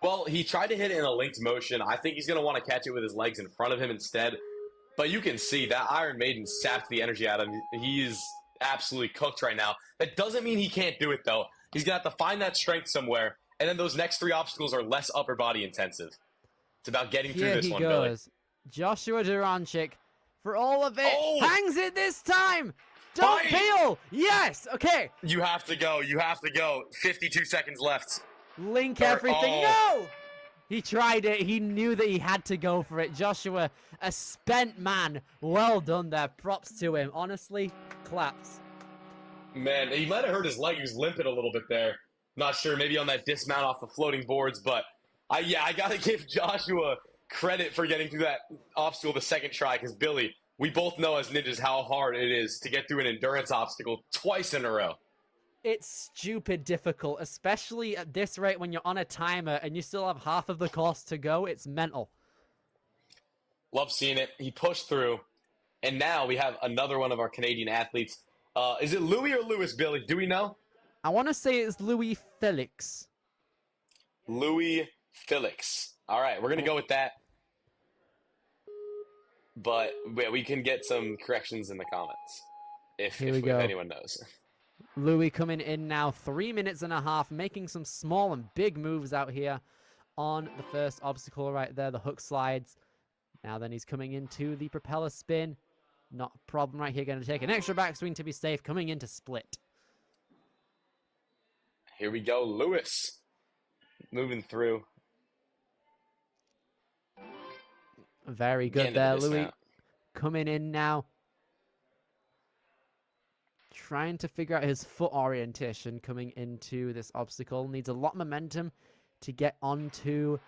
Well, he tried to hit it in a linked motion. I think he's going to want to catch it with his legs in front of him instead. But you can see that Iron Maiden sapped the energy out of him. He is absolutely cooked right now. That doesn't mean he can't do it, though. He's going to have to find that strength somewhere. And then those next 3 obstacles are less upper body intensive. It's about getting through Here this he one, Billy. goes. Joshua Duranchik, for all of it, Oh! hangs it this time. Don't Fight! peel. Yes. Okay. You have to go. You have to go. 52 seconds left. Link Or- everything. oh. No. He tried it. He knew that he had to go for it. Joshua, a spent man. Well done there. Props to him. Honestly, claps. Man, he might have hurt his leg. He was limping a little bit there. Not sure. Maybe on that dismount off the floating boards. But, I got to give Joshua credit for getting through that obstacle the second try. Because, Billy, we both know as ninjas how hard it is to get through an endurance obstacle twice in a row. It's stupid difficult, especially at this rate when you're on a timer and you still have half of the course to go. It's mental. Love seeing it. He pushed through. And now we have another one of our Canadian athletes. Is it Louis or Lewis, Billy? Do we know? I want to say it's Louis Felix. Louis Felix. All right, we're going to go with that. But we can get some corrections in the comments if anyone knows. Louis coming in now, 3 minutes and a half, making some small and big moves out here on the first obstacle right there, the hook slides. Now then he's coming into the propeller spin. Not a problem right here. Going to take an extra backswing to be safe. Coming into split. Here we go, Lewis. Moving through. Very good there, Louis. Coming in now. Trying to figure out his foot orientation coming into this obstacle. Needs a lot of momentum to get onto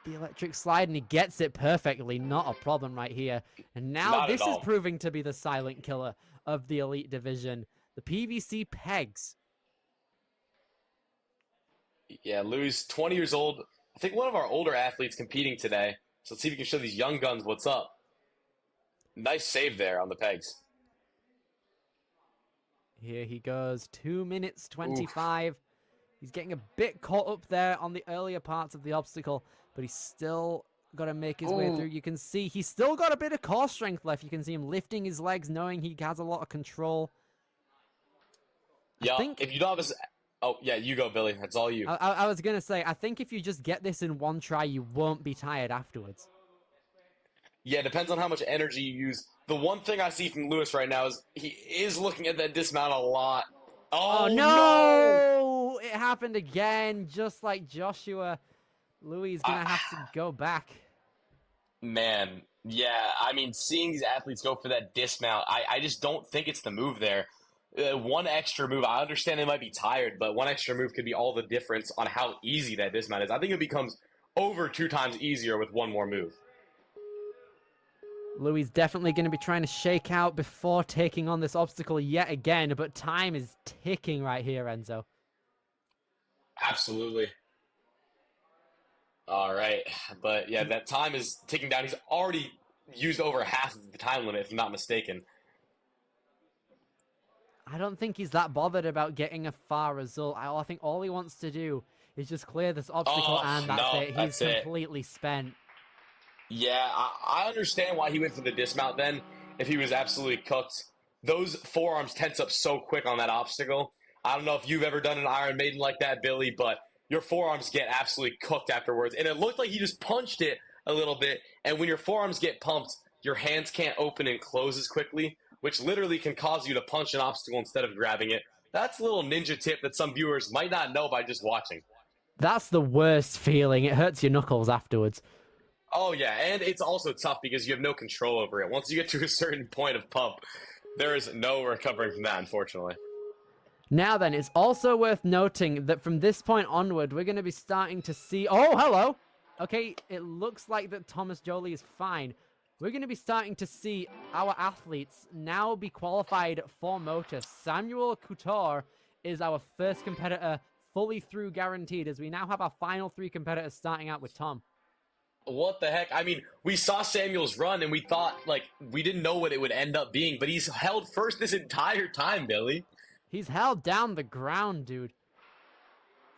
the electric slide, and he gets it perfectly. Not a problem right here. And now this is proving to be the silent killer of the elite division. The PVC pegs. Yeah, Louis, 20 years old. I think one of our older athletes competing today. So let's see if we can show these young guns what's up. Nice save there on the pegs. Here he goes. 2 minutes 25. Oof. He's getting a bit caught up there on the earlier parts of the obstacle, but he's still got to make his way through. You can see he's still got a bit of core strength left. You can see him lifting his legs, knowing he has a lot of control. Yeah, if you don't have a... Oh, yeah, you go, Billy. That's all you. I was going to say, I think if you just get this in one try, you won't be tired afterwards. Yeah, it depends on how much energy you use. The one thing I see from Lewis right now is he is looking at that dismount a lot. Oh, no! It happened again, just like Joshua. Louis is going to have to go back. Man, yeah, I mean, seeing these athletes go for that dismount, I just don't think it's the move there. One extra move, I understand they might be tired, but one extra move could be all the difference on how easy that dismount is. I think it becomes over 2 times easier with one more move. Louis definitely going to be trying to shake out before taking on this obstacle yet again, but time is ticking right here, Enzo. Absolutely. All right, but yeah, that time is ticking down. He's already used over half of the time limit, if I'm not mistaken. I don't think he's that bothered about getting a far result. I think all he wants to do is just clear this obstacle, and that's it. He's completely spent. Yeah, I understand why he went for the dismount then, if he was absolutely cooked. Those forearms tense up so quick on that obstacle. I don't know if you've ever done an Iron Maiden like that, Billy, but your forearms get absolutely cooked afterwards. And it looked like he just punched it a little bit, and when your forearms get pumped, your hands can't open and close as quickly, which literally can cause you to punch an obstacle instead of grabbing it. That's a little ninja tip that some viewers might not know by just watching. That's the worst feeling. It hurts your knuckles afterwards. Oh, yeah, and it's also tough because you have no control over it. Once you get to a certain point of pump, there is no recovering from that, unfortunately. Now then, it's also worth noting that from this point onward, we're going to be starting to see... Oh, hello! Okay, it looks like that Thomas Jolie is fine. We're going to be starting to see our athletes now be qualified for motor. Samuel Couture is our first competitor fully through guaranteed, as we now have our final 3 competitors starting out with Tom. What the heck? I mean, we saw Samuel's run, and we thought, like, we didn't know what it would end up being, but he's held first this entire time, Billy. He's held down the ground, dude.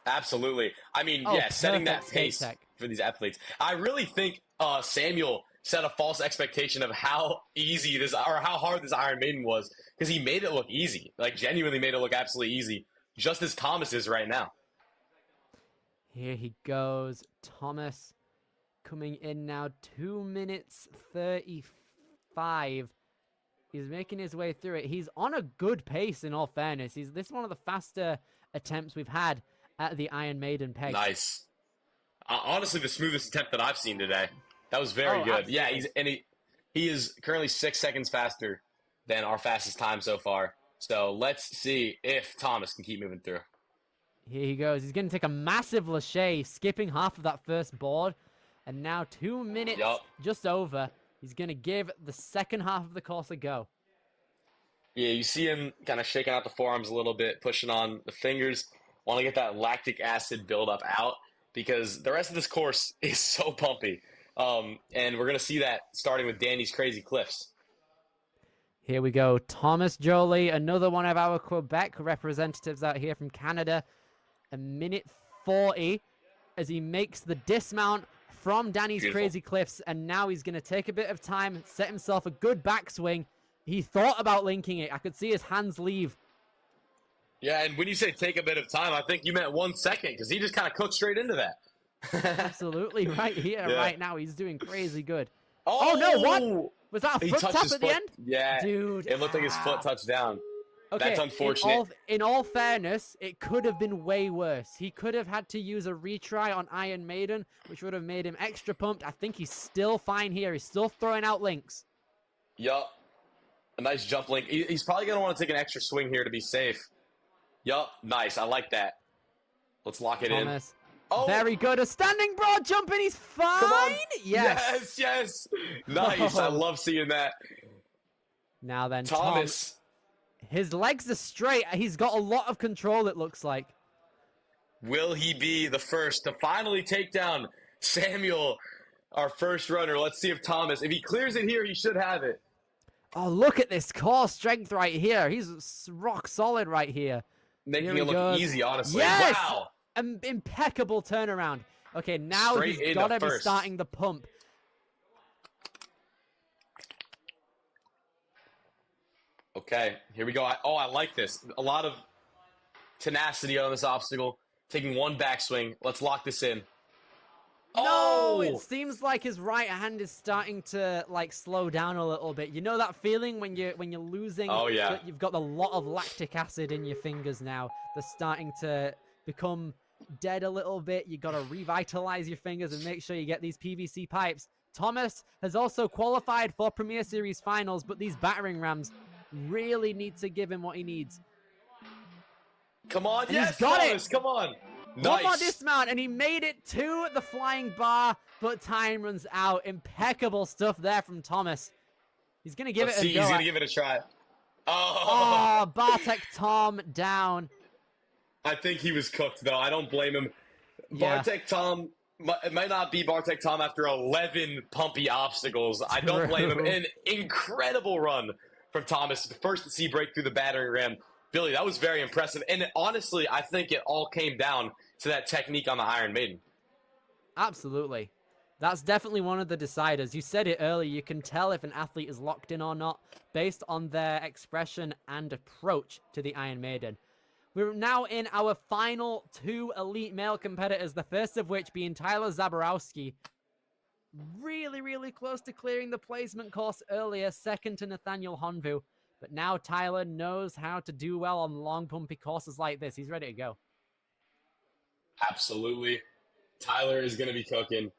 Absolutely. I mean, yeah, setting that pace for these athletes. I really think Samuel set a false expectation of how easy this, or how hard this Iron Maiden was, because he made it look easy. Like, genuinely made it look absolutely easy. just as Thomas is right now. Here he goes. Thomas coming in now. 2 minutes 35. He's making his way through it. He's on a good pace, in all fairness. This is one of the faster attempts we've had at the Iron Maiden peg. Nice. Honestly, the smoothest attempt that I've seen today. That was very good. Absolutely. Yeah, he is currently 6 seconds faster than our fastest time so far. So let's see if Thomas can keep moving through. Here he goes. He's going to take a massive lâché, skipping half of that first board. And now 2 minutes just over. He's going to give the second half of the course a go. Yeah, you see him kind of shaking out the forearms a little bit, pushing on the fingers. Want to get that lactic acid buildup out because the rest of this course is so bumpy. And we're going to see that starting with Danny's Crazy Cliffs. Here we go. Thomas Jolie, another one of our Quebec representatives out here from Canada. 1:40 as he makes the dismount from Danny's Crazy Cliffs. And now he's going to take a bit of time, set himself a good backswing. He thought about linking it. I could see his hands leave. Yeah, and when you say take a bit of time, I think you meant 1 second because he just kind of cooked straight into that. Absolutely right here, right now. He's doing crazy good. Oh, no, what? Was that a foot tap at the end? Yeah, dude. It looked like his foot touched down. Okay, that's unfortunate. In all fairness, it could have been way worse. He could have had to use a retry on Iron Maiden, which would have made him extra pumped. I think he's still fine here. He's still throwing out links. Yup. A nice jump link. He's probably going to want to take an extra swing here to be safe. Yup. Nice. I like that. Let's lock it Thomas. in. Oh. Very good. A standing broad jump, and he's fine. Come on. Yes. Yes. Nice. I love seeing that. Now then, Thomas. His legs are straight. He's got a lot of control, it looks like. Will he be the first to finally take down Samuel, our first runner? Let's see if Thomas, if he clears it here, he should have it. Oh, look at this core strength right here. He's rock solid right here. Making it look easy, honestly. Yes! Wow. An impeccable turnaround. Okay, now Straight he's got to be starting the pump. Okay, here we go. I like this. A lot of tenacity on this obstacle. Taking one backswing. Let's lock this in. No, it seems like his right hand is starting to like slow down a little bit. You know that feeling when you're losing? Oh yeah. You've got a lot of lactic acid in your fingers now. They're starting to become dead a little bit. You got to revitalize your fingers and make sure you get these PVC pipes. Thomas has also qualified for Premier Series finals, but these battering rams really need to give him what he needs. Come on, and yes, he's got Thomas, it. Come on. Nice. One more dismount, and he made it to the flying bar, but time runs out. Impeccable stuff there from Thomas. He's going to give it a go. He's going to give it a try. Oh, Bartek Tom down. I think he was cooked, though. I don't blame him. Yeah. Bartek Tom, it might not be Bartek Tom after 11 pumpy obstacles. I don't blame him. An incredible run from Thomas. The first to see break through the battering ram. Billy, that was very impressive. And honestly, I think it all came down to that technique on the Iron Maiden. Absolutely. That's definitely one of the deciders. You said it earlier. You can tell if an athlete is locked in or not based on their expression and approach to the Iron Maiden. We're now in our final two elite male competitors, the first of which being Tyler Zaborowski. Really, really close to clearing the placement course earlier, second to Nathaniel Honvu. But now Tyler knows how to do well on long, pumpy courses like this. He's ready to go. Absolutely. Tyler is going to be cooking.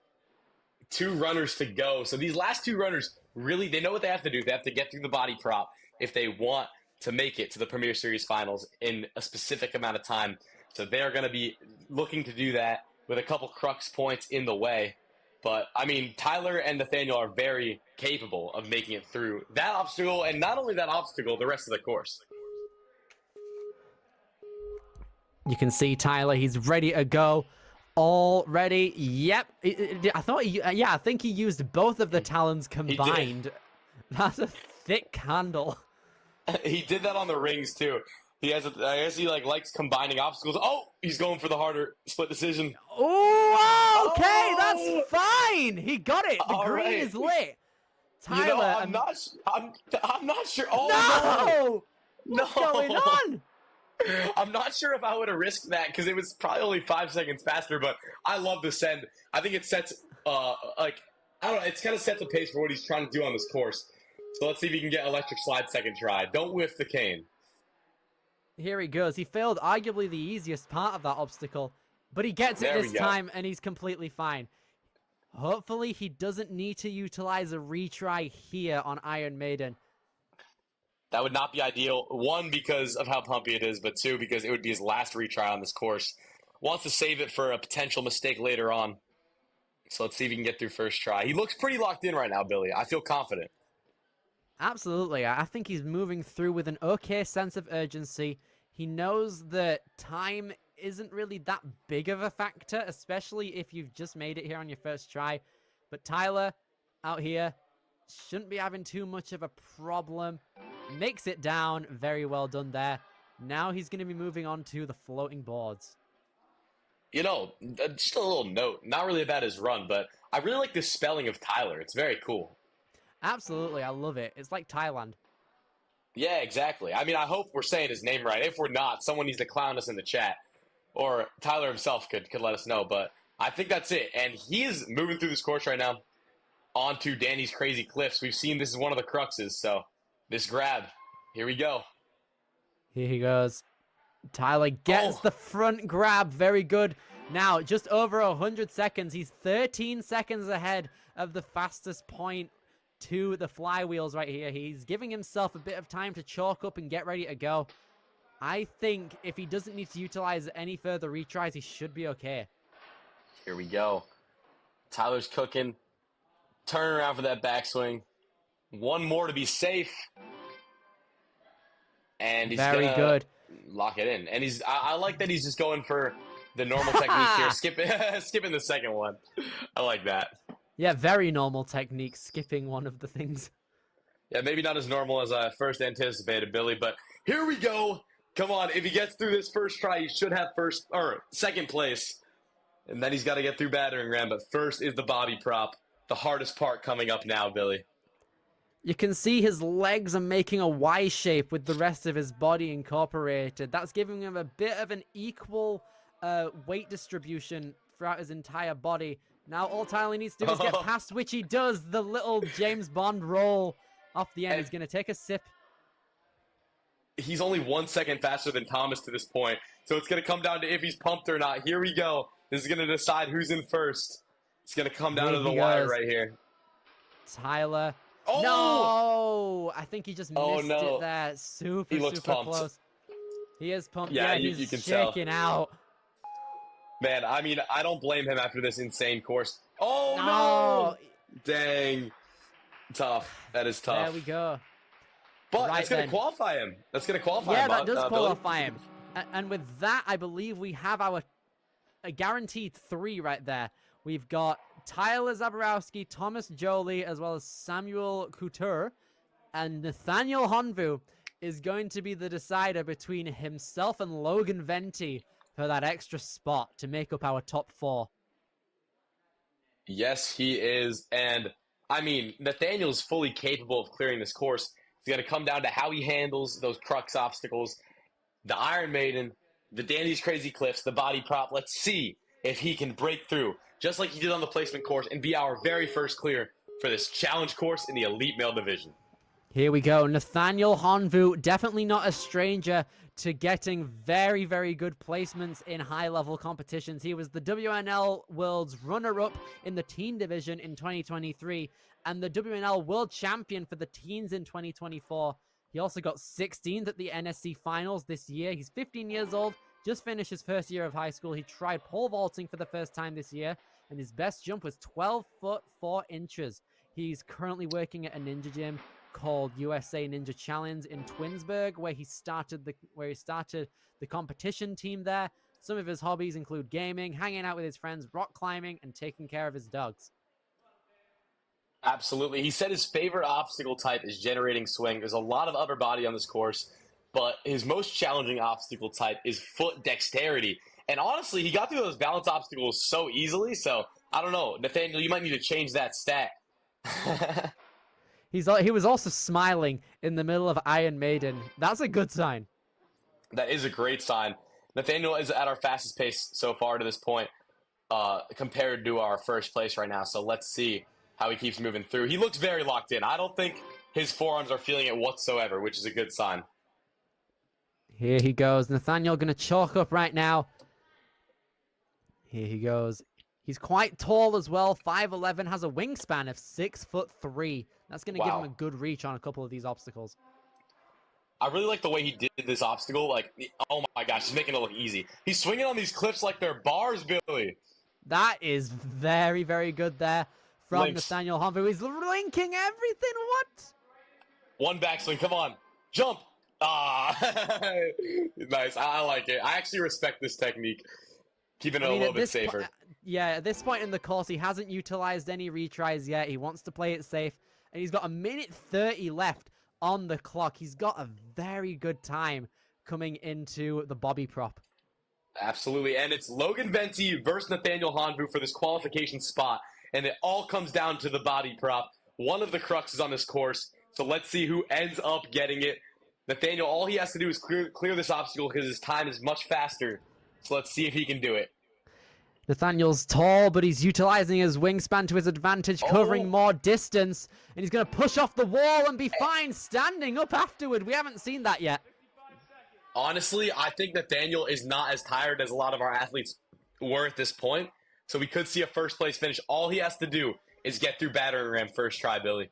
2 runners to go. So these last 2 runners, really, they know what they have to do. They have to get through the body prop if they want to make it to the Premier Series finals in a specific amount of time. So they're going to be looking to do that with a couple crux points in the way. But, I mean, Tyler and Nathaniel are very capable of making it through that obstacle, and not only that obstacle, the rest of the course. You can see Tyler, he's ready to go. All ready. Yep. I think he used both of the talons combined. That's a thick handle. He did that on the rings, too. I guess he likes combining obstacles. Oh, he's going for the harder split decision. Oh, okay, that's fine. He got it. The All green right. is lit. Tyler, You know, I'm not sure. Oh no! What's going on? I'm not sure if I would have risked that because it was probably only 5 seconds faster, but I love the send. I think it sets, like, I don't know, it's kind of sets a pace for what he's trying to do on this course. So let's see if he can get electric slide second try. Don't whiff the cane. Here he goes. He failed arguably the easiest part of that obstacle, but he gets it this time, and he's completely fine. Hopefully, he doesn't need to utilize a retry here on Iron Maiden. That would not be ideal. One, because of how pumpy it is, but two, because it would be his last retry on this course. Wants to save it for a potential mistake later on. So let's see if he can get through first try. He looks pretty locked in right now, Billy. I feel confident. Absolutely. I think he's moving through with an okay sense of urgency. He knows that time isn't really that big of a factor, especially if you've just made it here on your first try. But Tyler, out here, shouldn't be having too much of a problem. Makes it down. Very well done there. Now he's going to be moving on to the floating boards. You know, just a little note, not really about his run, but I really like the spelling of Tyler. It's very cool. Absolutely, I love it. It's like Thailand. Yeah, exactly. I mean, I hope we're saying his name right. If we're not, someone needs to clown us in the chat. Or Tyler himself could let us know. But I think that's it. And he is moving through this course right now onto Danny's crazy cliffs. We've seen this is one of the cruxes. So this grab, here we go. Here he goes. Tyler gets the front grab. Very good. Now, just over 100 seconds. He's 13 seconds ahead of the fastest point to the flywheels right here. He's giving himself a bit of time to chalk up and get ready to go. I think if he doesn't need to utilize any further retries, he should be okay. Here we go. Tyler's cooking. Turn around for that backswing. One more to be safe. And he's very gonna good. Lock it in. And I like that he's just going for the normal technique here. Skipping the second one. I like that. Yeah, very normal technique, skipping one of the things. Yeah, maybe not as normal as I first anticipated, Billy, but here we go. Come on, if he gets through this first try, he should have second place. And then he's got to get through battering ram, but first is the bobby prop. The hardest part coming up now, Billy. You can see his legs are making a Y shape with the rest of his body incorporated. That's giving him a bit of an equal weight distribution throughout his entire body. Now all Tyler needs to do is get past, which he does. The little James Bond roll off the end. He's going to take a sip. He's only 1 second faster than Thomas to this point. So it's going to come down to if he's pumped or not. Here we go. This is going to decide who's in first. It's going to come down to the wire right here. Tyler. Oh! No! I think he just missed no. it there. Super pumped. close. He is pumped. Yeah, he's you can shaking out. Man, I mean, I don't blame him after this insane course. Oh, no! Dang. Tough. That is tough. There we go. But that's going to qualify him. That's going to qualify him. Yeah, that does qualify him. And with that, I believe we have a guaranteed 3 right there. We've got Tyler Zaborowski, Thomas Jolie, as well as Samuel Couture. And Nathaniel Honvu is going to be the decider between himself and Logan Venti for that extra spot to make up our top 4. Yes, he is. And, I mean, Nathaniel's fully capable of clearing this course. It's going to come down to how he handles those crux obstacles. The Iron Maiden, the Danny's Crazy Cliffs, the body prop. Let's see if he can break through, just like he did on the placement course, and be our very first clear for this challenge course in the Elite Male Division. Here we go. Nathaniel Honvu, definitely not a stranger to getting very, very good placements in high-level competitions. He was the WNL World's runner-up in the teen division in 2023 and the WNL World Champion for the teens in 2024. He also got 16th at the NSC Finals this year. He's 15 years old, just finished his first year of high school. He tried pole vaulting for the first time this year, and his best jump was 12 foot 4 inches. He's currently working at a ninja gym called USA Ninja Challenge in Twinsburg, where he started the competition team there. Some of his hobbies include gaming, hanging out with his friends, rock climbing, and taking care of his dogs. Absolutely. He said his favorite obstacle type is generating swing. There's a lot of upper body on this course, but his most challenging obstacle type is foot dexterity. And honestly, he got through those balance obstacles so easily, so I don't know. Nathaniel, you might need to change that stat. He was also smiling in the middle of Iron Maiden. That's a good sign. That is a great sign. Nathaniel is at our fastest pace so far to this point, compared to our first place right now. So let's see how he keeps moving through. He looks very locked in. I don't think his forearms are feeling it whatsoever, which is a good sign. Here he goes. Nathaniel going to chalk up right now. Here he goes. He's quite tall as well. 5'11", has a wingspan of 6'3". That's going to give him a good reach on a couple of these obstacles. I really like the way he did this obstacle. Like, oh my gosh, he's making it look easy. He's swinging on these cliffs like they're bars, Billy. That is very, very good there from Links. Nathaniel Honvu. He's linking everything. What? One backswing. Come on. Jump. Ah. Nice. I like it. I actually respect this technique. Keeping it a little bit safer. Yeah, at this point in the course, he hasn't utilized any retries yet. He wants to play it safe. And he's got 1:30 left on the clock. He's got a very good time coming into the bobby prop. Absolutely. And it's Logan Venti versus Nathaniel Honvu for this qualification spot. And it all comes down to the body prop. One of the cruxes on this course. So let's see who ends up getting it. Nathaniel, all he has to do is clear this obstacle because his time is much faster. So let's see if he can do it. Nathaniel's tall, but he's utilizing his wingspan to his advantage, covering more distance. And he's going to push off the wall and be fine standing up afterward. We haven't seen that yet. Honestly, I think Nathaniel is not as tired as a lot of our athletes were at this point. So we could see a first place finish. All he has to do is get through battering ram first try, Billy.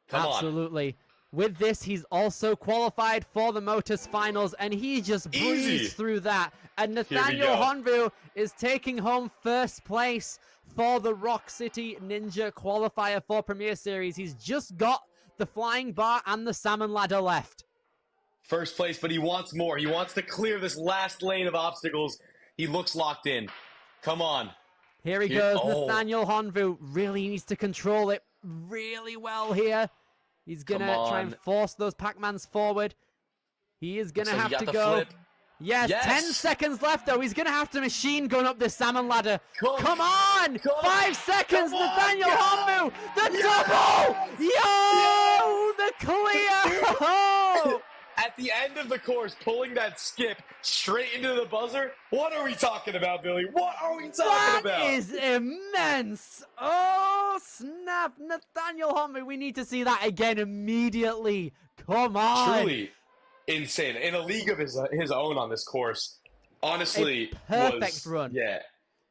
Come on. Absolutely. With this, he's also qualified for the Motus Finals, and he just breezed through that. And Nathaniel Honvu is taking home first place for the ROC City Ninja qualifier for Premier Series. He's just got the flying bar and the salmon ladder left. First place, but he wants more. He wants to clear this last lane of obstacles. He looks locked in. Come on. Here he goes. Nathaniel Honvu really needs to control it really well here. He's going to try and force those Pac-Mans forward. He is going to have to go. Yes, 10 seconds left, though. He's going to have to machine gun up this salmon ladder. Come on! 5 seconds, Nathaniel Honvu! The double! Yo! The clear! At the end of the course, pulling that skip straight into the buzzer. What are we talking about, Billy? What are we talking about? That is immense. Oh, snap. Nathaniel Honvu, we need to see that again immediately. Come on. Truly insane. In a league of his own on this course. Honestly, perfect run. Yeah,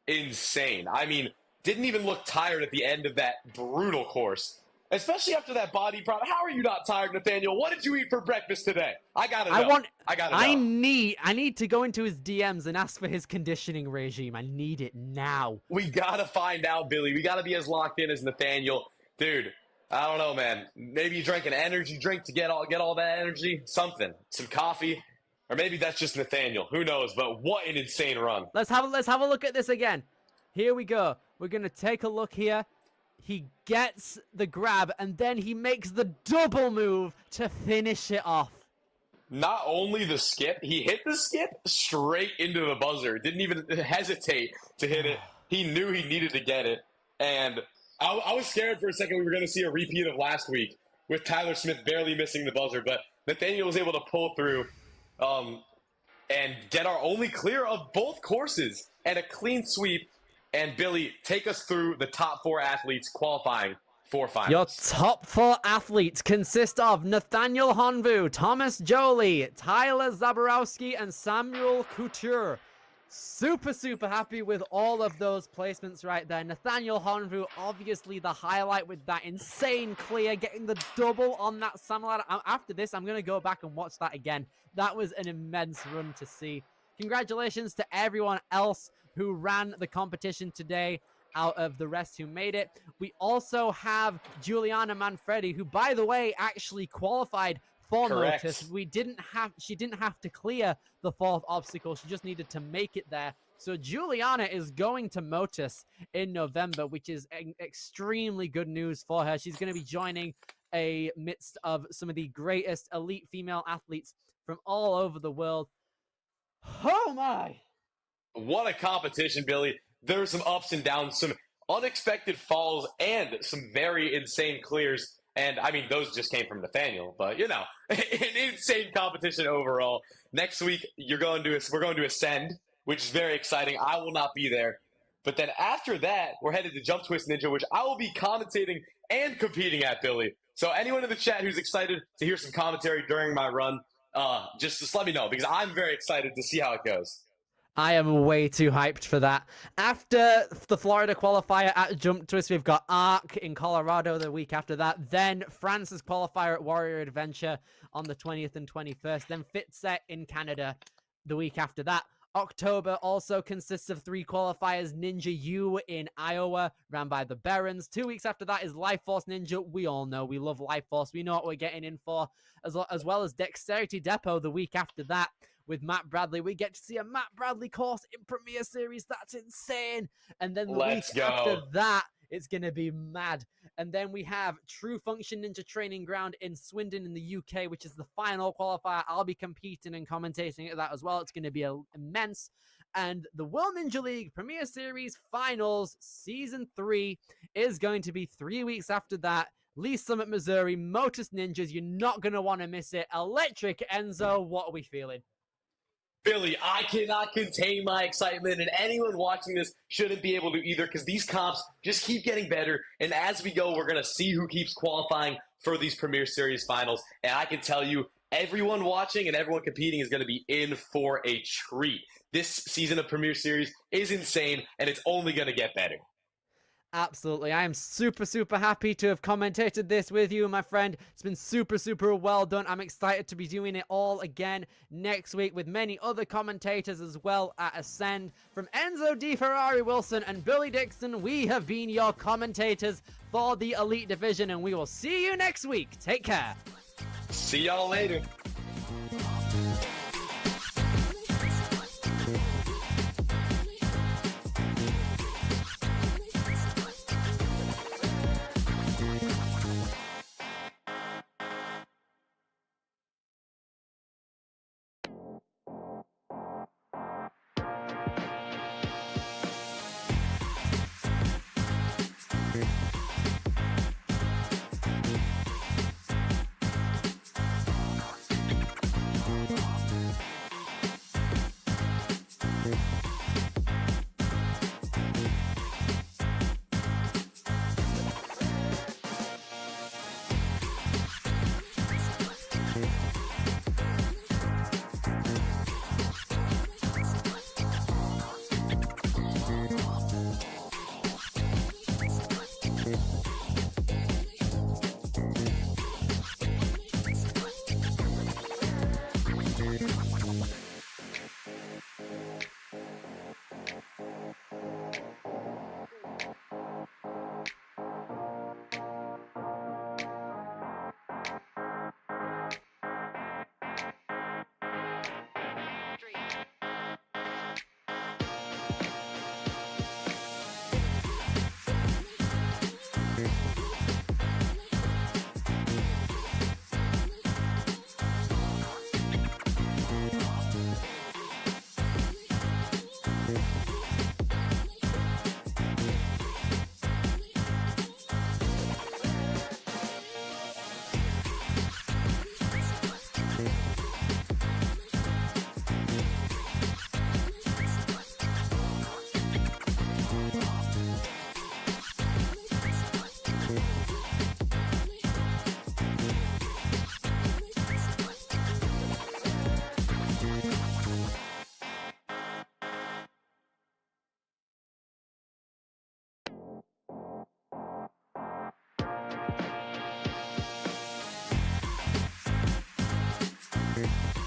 insane. I mean, didn't even look tired at the end of that brutal course. Especially after that body prop. How are you not tired, Nathaniel? What did you eat for breakfast today? I gotta know. I need to go into his DMs and ask for his conditioning regime. I need it now. We gotta find out, Billy. We gotta be as locked in as Nathaniel. Dude, I don't know, man. Maybe you drank an energy drink to get all that energy. Something. Some coffee. Or maybe that's just Nathaniel. Who knows? But what an insane run. Let's have a look at this again. Here we go. We're gonna take a look here. He gets the grab, and then he makes the double move to finish it off. Not only the skip, he hit the skip straight into the buzzer. Didn't even hesitate to hit it. He knew he needed to get it. And I was scared for a second we were going to see a repeat of last week with Tyler Smith barely missing the buzzer. But Nathaniel was able to pull through and get our only clear of both courses and a clean sweep. And Billy, take us through the top 4 athletes qualifying for finals. Your top 4 athletes consist of Nathaniel Honvu, Thomas Jolie, Tyler Zaborowski, and Samuel Couture. Super, super happy with all of those placements right there. Nathaniel Honvu, obviously the highlight with that insane clear, getting the double on that salmon ladder. After this, I'm going to go back and watch that again. That was an immense run to see. Congratulations to everyone else who ran the competition today out of the rest who made it. We also have Juliana Manfredi, who, by the way, actually qualified for Motus. She didn't have to clear the 4th obstacle. She just needed to make it there. So Juliana is going to Motus in November, which is extremely good news for her. She's going to be joining a midst of some of the greatest elite female athletes from all over the world. Oh my! What a competition, Billy. There's some ups and downs, some unexpected falls, and some very insane clears. And I mean, those just came from Nathaniel, but you know, an insane competition overall. Next week, we're going to Ascend, which is very exciting. I will not be there. But then after that, we're headed to Jump Twist Ninja, which I will be commentating and competing at, Billy. So anyone in the chat who's excited to hear some commentary during my run, just let me know, because I'm very excited to see how it goes. I am way too hyped for that. After the Florida qualifier at Jump Twist, we've got ROC in Colorado the week after that. Then France's qualifier at Warrior Adventure on the 20th and 21st. Then FitSet in Canada the week after that. October also consists of 3 qualifiers. Ninja U in Iowa, ran by the Barons. 2 weeks after that is Life Force Ninja. We all know we love Life Force. We know what we're getting in for. As well as Dexterity Depot the week after that. With Matt Bradley, we get to see a Matt Bradley course in Premier Series. That's insane. And then the week after that, it's going to be mad. And then we have True Function Ninja Training Ground in Swindon in the UK, which is the final qualifier. I'll be competing and commentating at that as well. It's going to be immense. And the World Ninja League Premier Series Finals Season 3 is going to be 3 weeks after that. Lee Summit, Missouri, Motus Ninjas. You're not going to want to miss it. Electric Enzo, what are we feeling? Billy, I cannot contain my excitement, and anyone watching this shouldn't be able to either, because these comps just keep getting better, and as we go, we're going to see who keeps qualifying for these Premier Series finals, and I can tell you, everyone watching and everyone competing is going to be in for a treat. This season of Premier Series is insane, and it's only going to get better. Absolutely. I am super, super happy to have commentated this with you, my friend. It's been super, super well done. I'm excited to be doing it all again next week with many other commentators as well at Ascend. From Enzo D. Ferrari Wilson and Billy Dixon, we have been your commentators for the Elite Division, and we will see you next week. Take care. See y'all later. Thank you.